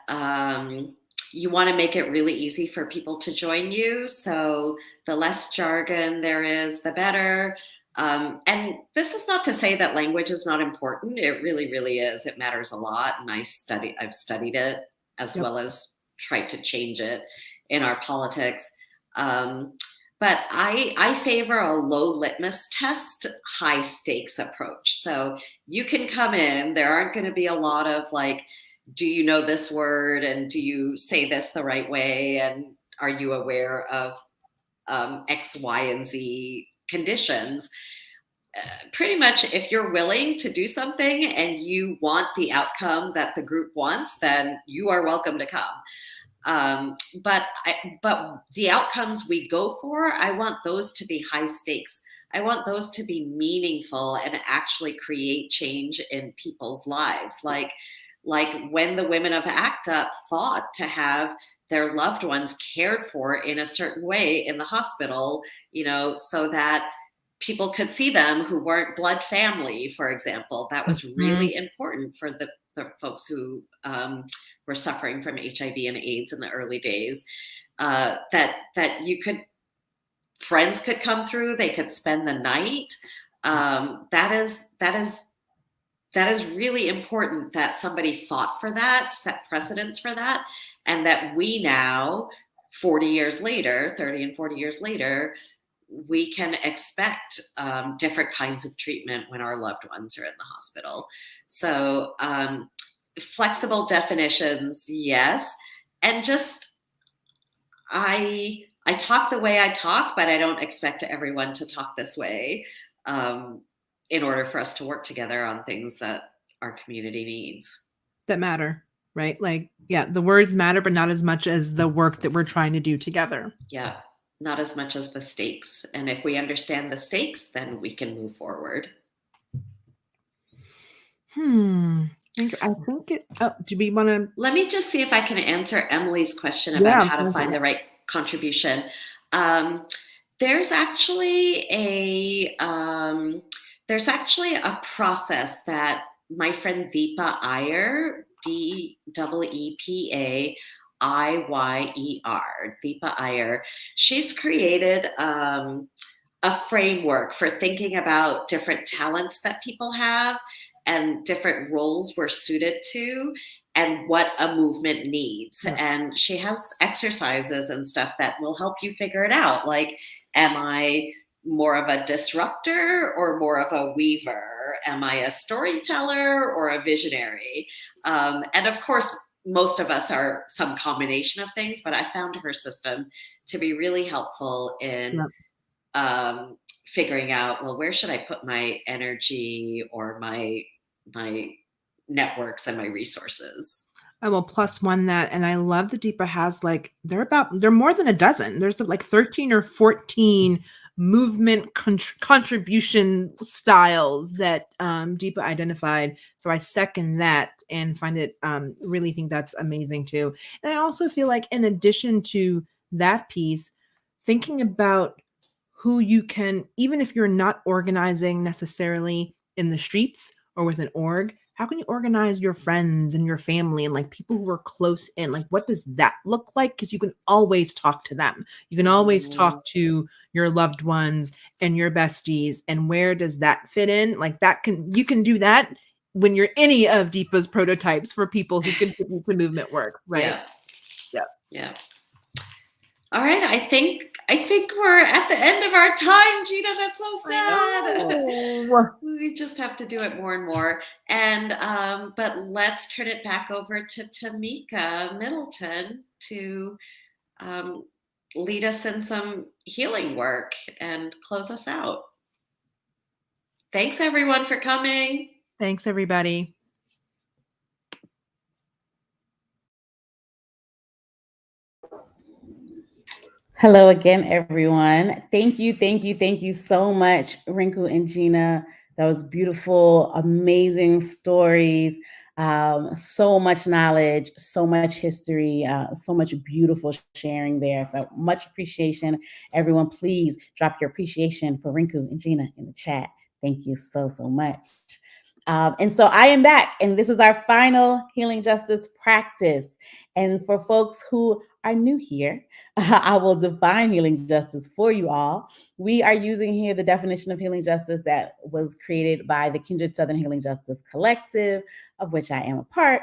you want to make it really easy for people to join you. So the less jargon there is, the better. And this is not to say that language is not important. It really, really is. It matters a lot. And I've studied it as well as tried to change it in our politics. But I favor a low litmus test, high stakes approach. So you can come in, there aren't going to be a lot of like, do you know this word? And do you say this the right way? And are you aware of X, Y, and Z conditions? Pretty much if you're willing to do something and you want the outcome that the group wants, then you are welcome to come. But the outcomes we go for, I want those to be high stakes. I want those to be meaningful and actually create change in people's lives. Like when the women of ACT UP fought to have their loved ones cared for in a certain way in the hospital, so that people could see them who weren't blood family, for example. That was really important for the folks who were suffering from HIV and AIDS in the early days. That you could, friends could come through, they could spend the night. That is really important that somebody fought for that, set precedents for that, and that we now, 40 years later, 30 and 40 years later, we can expect different kinds of treatment when our loved ones are in the hospital. So flexible definitions, yes. And just, I talk the way I talk, but I don't expect everyone to talk this way in order for us to work together on things that our community needs. That matter, right? Like, yeah, the words matter, but not as much as the work that we're trying to do together. Yeah, not as much as the stakes. And if we understand the stakes, then we can move forward. I think it, do we want to? Let me just see if I can answer Emily's question about how to find the right contribution. There's actually a process that my friend Deepa Iyer, Deepa Iyer, Deepa Iyer, she's created a framework for thinking about different talents that people have and different roles we're suited to and what a movement needs. Yeah. And she has exercises and stuff that will help you figure it out. Like, am I more of a disruptor or more of a weaver? Am I a storyteller or a visionary? And of course, most of us are some combination of things, but I found her system to be really helpful in figuring out, well, where should I put my energy or my networks and my resources? I will plus one that, and I love that Deepa has they're more than a dozen. There's like 13 or 14 movement contribution styles that Deepa identified. So I second that and find it, really think that's amazing too. And I also feel like in addition to that piece, thinking about who you can, even if you're not organizing necessarily in the streets or with an org, how can you organize your friends and your family and like people who are close in? Like, what does that look like? Because you can always talk to them. You can always talk to your loved ones and your besties. And where does that fit in? Like you can do that when you're any of Deepa's prototypes for people who can put into movement work, right? Yeah. All right, I think we're at the end of our time, Gina. That's so sad. We just have to do it more and more. And but let's turn it back over to Tamika Middleton to lead us in some healing work and close us out. Thanks, everyone, for coming. Thanks, everybody. Hello again, everyone. Thank you so much, Rinku and Gina. That was beautiful, amazing stories, so much knowledge, so much history, so much beautiful sharing there. So much appreciation. Everyone, please drop your appreciation for Rinku and Gina in the chat. Thank you so much. And so I am back, and this is our final healing justice practice. And for folks who are new here, I will define healing justice for you all. We are using here the definition of healing justice that was created by the Kindred Southern Healing Justice Collective, of which I am a part.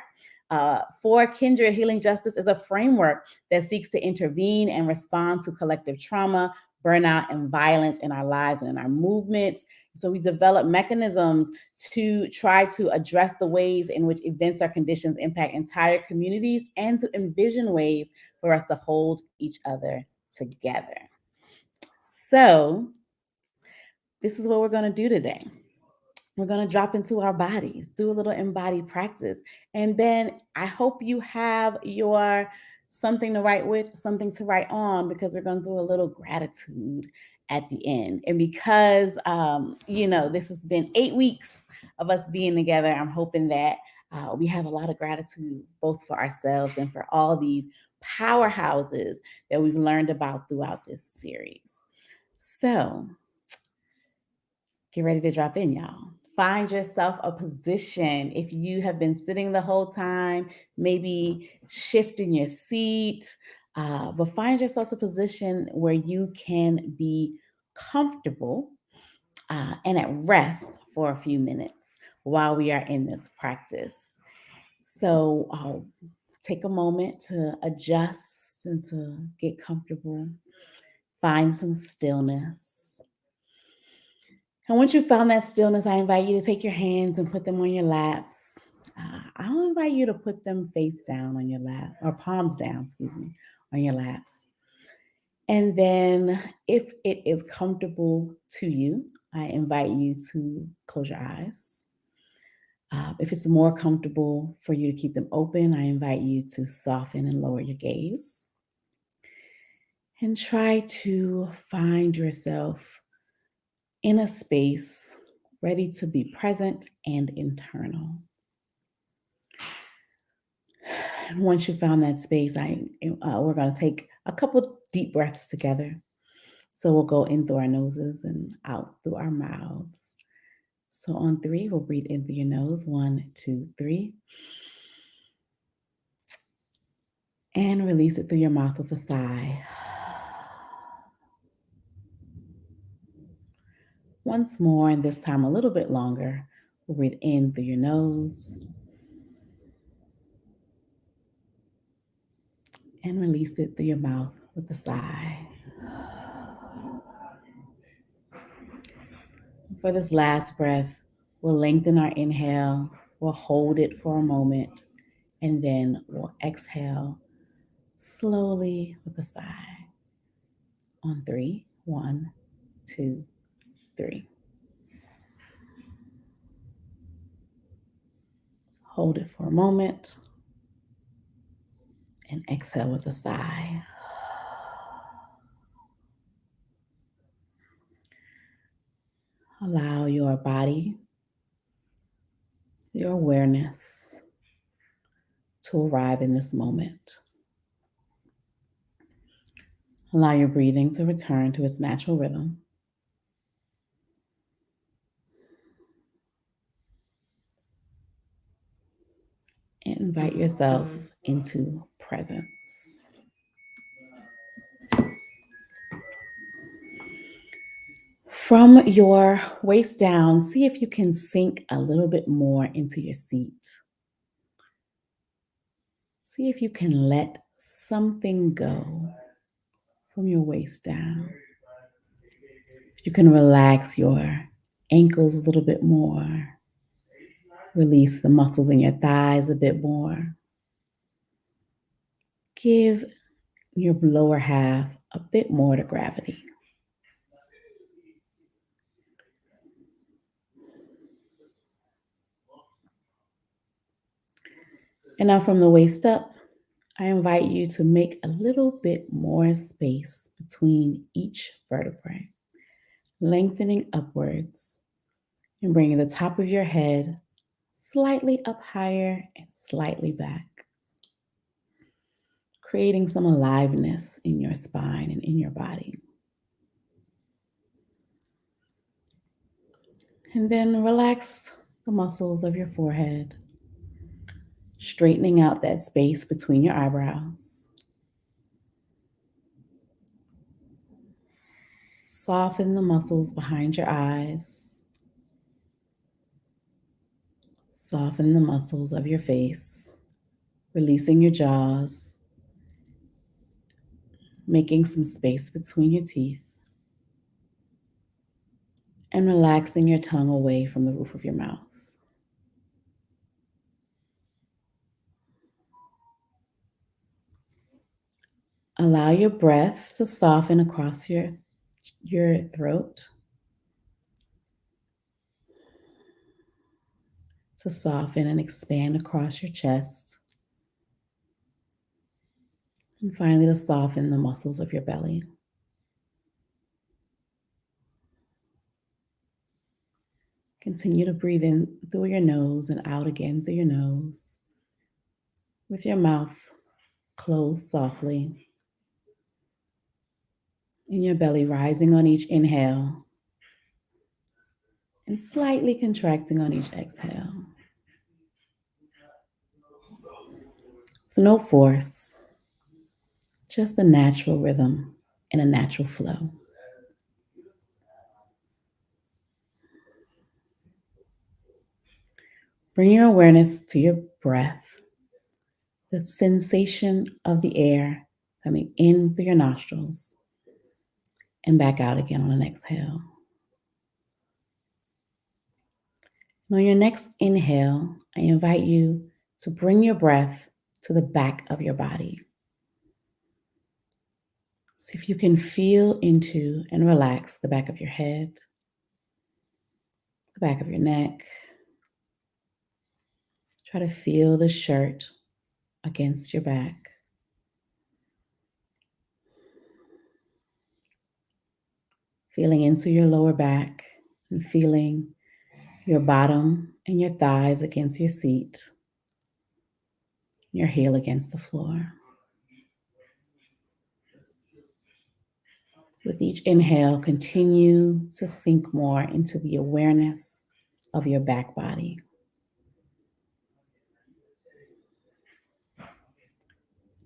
For Kindred, healing justice is a framework that seeks to intervene and respond to collective trauma, burnout, and violence in our lives and in our movements. So we develop mechanisms to try to address the ways in which events or conditions impact entire communities and to envision ways for us to hold each other together. So this is what we're going to do today. We're going to drop into our bodies, do a little embodied practice. And then I hope you have your something to write with, something to write on, because we're going to do a little gratitude at the end. And because, this has been 8 weeks of us being together, I'm hoping that we have a lot of gratitude both for ourselves and for all these powerhouses that we've learned about throughout this series. So get ready to drop in, y'all. Find yourself a position. If you have been sitting the whole time, maybe shift in your seat, but find yourself a position where you can be comfortable and at rest for a few minutes while we are in this practice. So take a moment to adjust and to get comfortable. Find some stillness. And once you found that stillness, I invite you to take your hands and put them on your laps. I'll invite you to put them face down on your lap, or palms down, excuse me, on your laps. And then, if it is comfortable to you, I invite you to close your eyes. If it's more comfortable for you to keep them open, I invite you to soften and lower your gaze. And try to find yourself in a space ready to be present and internal. And once you found that space, we're going to take a couple deep breaths together. So we'll go in through our noses and out through our mouths. So on 3, we'll breathe in through your nose. 1, 2, 3. And release it through your mouth with a sigh. Once more, and this time a little bit longer, we'll breathe in through your nose. And release it through your mouth with a sigh. For this last breath, we'll lengthen our inhale, we'll hold it for a moment, and then we'll exhale slowly with a sigh. On 3, 1, 2, 3. Hold it for a moment and exhale with a sigh. Allow your body, your awareness to arrive in this moment. Allow your breathing to return to its natural rhythm. And invite yourself into presence. From your waist down, see if you can sink a little bit more into your seat. See if you can let something go from your waist down. If you can relax your ankles a little bit more, release the muscles in your thighs a bit more. Give your lower half a bit more to gravity. And now from the waist up, I invite you to make a little bit more space between each vertebrae, lengthening upwards and bringing the top of your head slightly up higher and slightly back, creating some aliveness in your spine and in your body. And then relax the muscles of your forehead, straightening out that space between your eyebrows. Soften the muscles behind your eyes. Soften the muscles of your face, releasing your jaws, making some space between your teeth, and relaxing your tongue away from the roof of your mouth. Allow your breath to soften across your throat, to soften and expand across your chest. And finally, to soften the muscles of your belly. Continue to breathe in through your nose and out again through your nose, with your mouth closed softly, and your belly rising on each inhale and slightly contracting on each exhale. So no force, just a natural rhythm and a natural flow. Bring your awareness to your breath, the sensation of the air coming in through your nostrils and back out again on an exhale. And on your next inhale, I invite you to bring your breath to the back of your body. See if you can feel into and relax the back of your head, the back of your neck. Try to feel the shirt against your back. Feeling into your lower back and feeling your bottom and your thighs against your seat, your heel against the floor. With each inhale, continue to sink more into the awareness of your back body.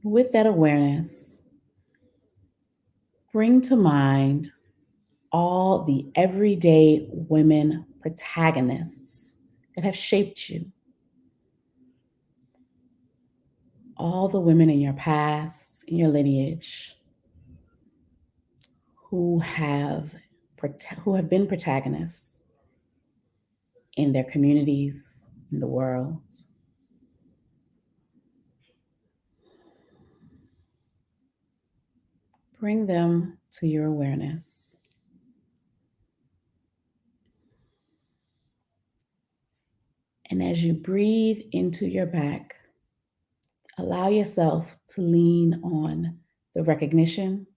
With that awareness, bring to mind all the everyday women protagonists that have shaped you. All the women in your past, in your lineage, who have been protagonists in their communities, in the world. Bring them to your awareness. And as you breathe into your back, allow yourself to lean on the recognition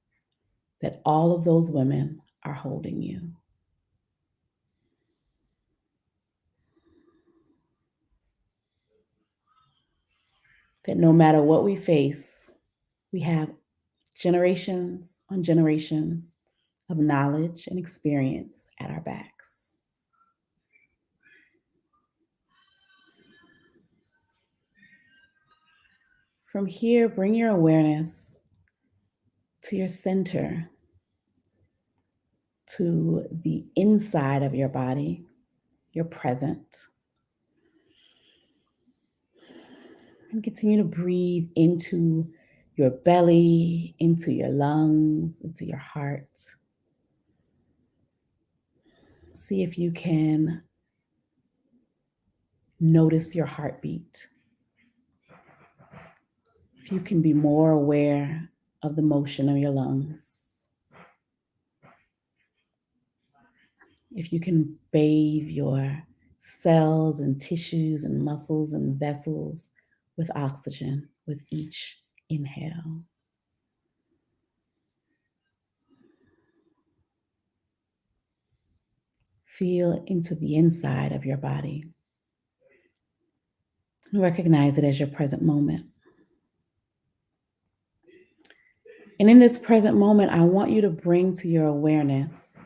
that all of those women are holding you. That no matter what we face, we have generations on generations of knowledge and experience at our backs. From here, bring your awareness to your center, to the inside of your body, your present. And continue to breathe into your belly, into your lungs, into your heart. See if you can notice your heartbeat. If you can be more aware of the motion of your lungs. If you can bathe your cells and tissues and muscles and vessels with oxygen with each inhale. Feel into the inside of your body and recognize it as your present moment. And in this present moment, I want you to bring to your awareness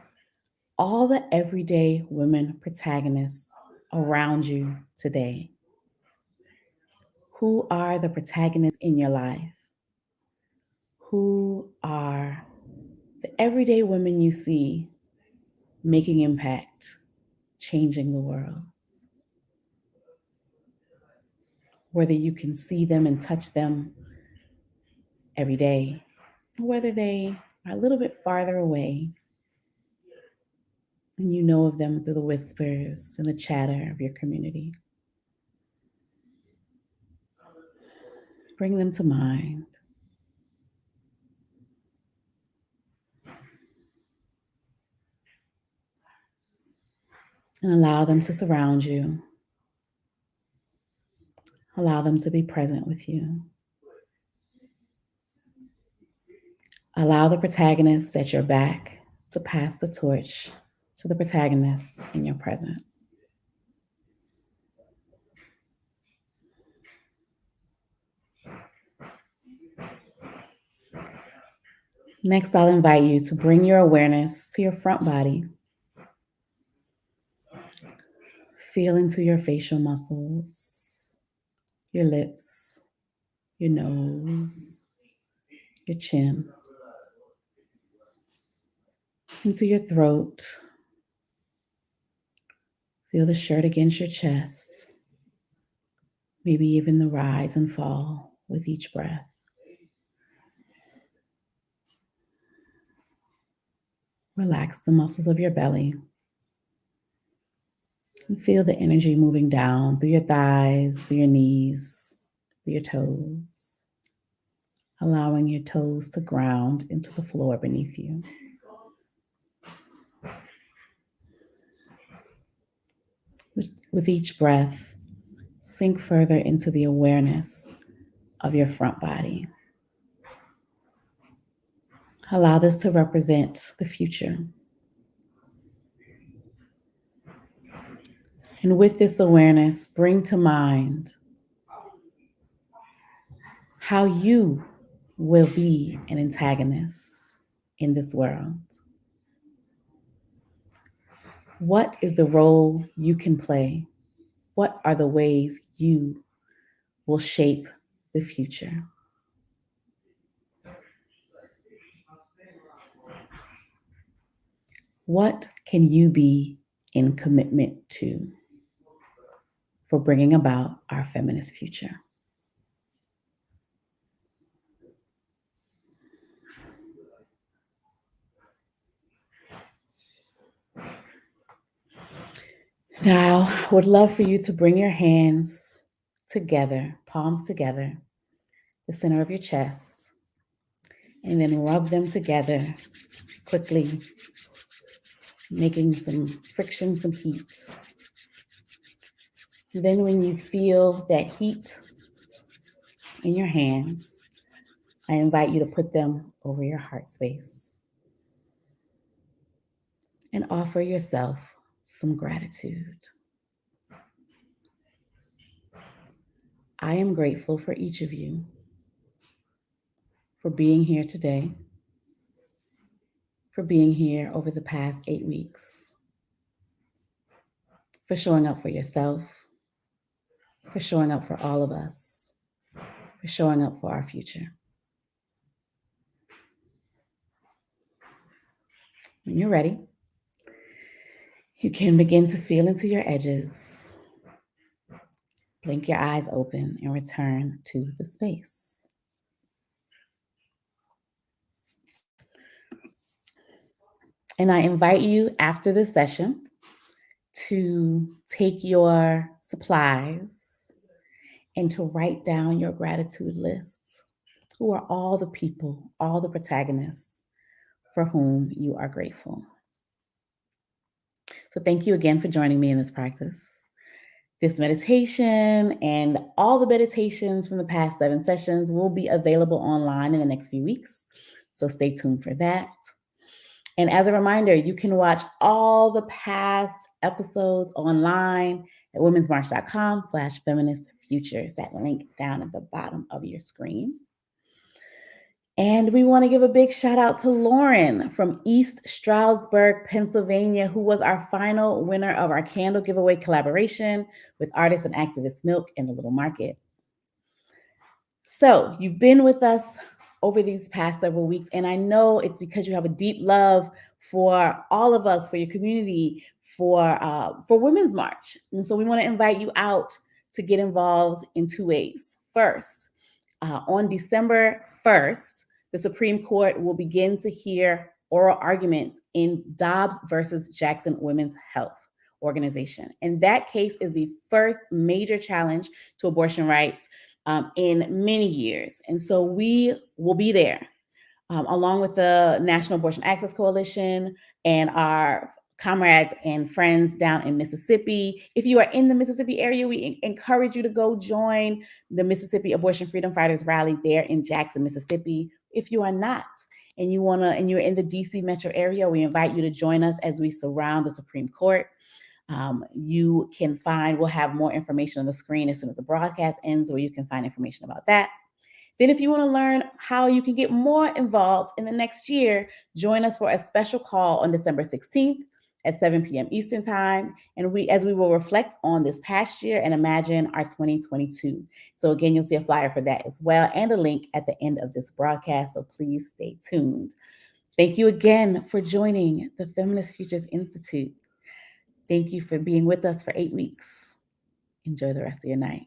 all the everyday women protagonists around you today. Who are the protagonists in your life? Who are the everyday women you see making impact, changing the world? Whether you can see them and touch them every day, or whether they are a little bit farther away and you know of them through the whispers and the chatter of your community. Bring them to mind. And allow them to surround you. Allow them to be present with you. Allow the protagonists at your back to pass the torch to the protagonists in your present. Next, I'll invite you to bring your awareness to your front body. Feel into your facial muscles, your lips, your nose, your chin, into your throat. Feel the shirt against your chest, maybe even the rise and fall with each breath. Relax the muscles of your belly and feel the energy moving down through your thighs, through your knees, through your toes, allowing your toes to ground into the floor beneath you. With each breath, sink further into the awareness of your front body. Allow this to represent the future. And with this awareness, bring to mind how you will be an antagonist in this world. What is the role you can play? What are the ways you will shape the future? What can you be in commitment to for bringing about our feminist future? Now, I would love for you to bring your hands together, palms together, the center of your chest, and then rub them together quickly, making some friction, some heat. And then when you feel that heat in your hands, I invite you to put them over your heart space and offer yourself some gratitude. I am grateful for each of you for being here today, for being here over the past 8 weeks, for showing up for yourself, for showing up for all of us, for showing up for our future. When you're ready, you can begin to feel into your edges. Blink your eyes open and return to the space. And I invite you after this session to take your supplies and to write down your gratitude lists. Who are all the people, all the protagonists for whom you are grateful? So thank you again for joining me in this practice. This meditation and all the meditations from the past 7 sessions will be available online in the next few weeks. So stay tuned for that. And as a reminder, you can watch all the past episodes online at womensmarch.com/feminist futures. That link down at the bottom of your screen. And we want to give a big shout out to Lauren from East Stroudsburg, Pennsylvania, who was our final winner of our candle giveaway collaboration with artist and activist Milk in the Little Market. So you've been with us over these past several weeks, and I know it's because you have a deep love for all of us, for your community, for Women's March. And so we want to invite you out to get involved in 2 ways. First, on December 1st, the Supreme Court will begin to hear oral arguments in Dobbs versus Jackson Women's Health Organization. And that case is the first major challenge to abortion rights in many years. And so we will be there along with the National Abortion Access Coalition and our comrades and friends down in Mississippi. If you are in the Mississippi area, we encourage you to go join the Mississippi Abortion Freedom Fighters Rally there in Jackson, Mississippi. If you are not, and you're in the DC metro area, we invite you to join us as we surround the Supreme Court. You can we'll have more information on the screen as soon as the broadcast ends, where you can find information about that. Then if you want to learn how you can get more involved in the next year, join us for a special call on December 16th at 7 p.m. Eastern Time. And we will reflect on this past year and imagine our 2022. So again, you'll see a flyer for that as well, and a link at the end of this broadcast. So please stay tuned. Thank you again for joining the Feminist Futures Institute. Thank you for being with us for 8 weeks. Enjoy the rest of your night.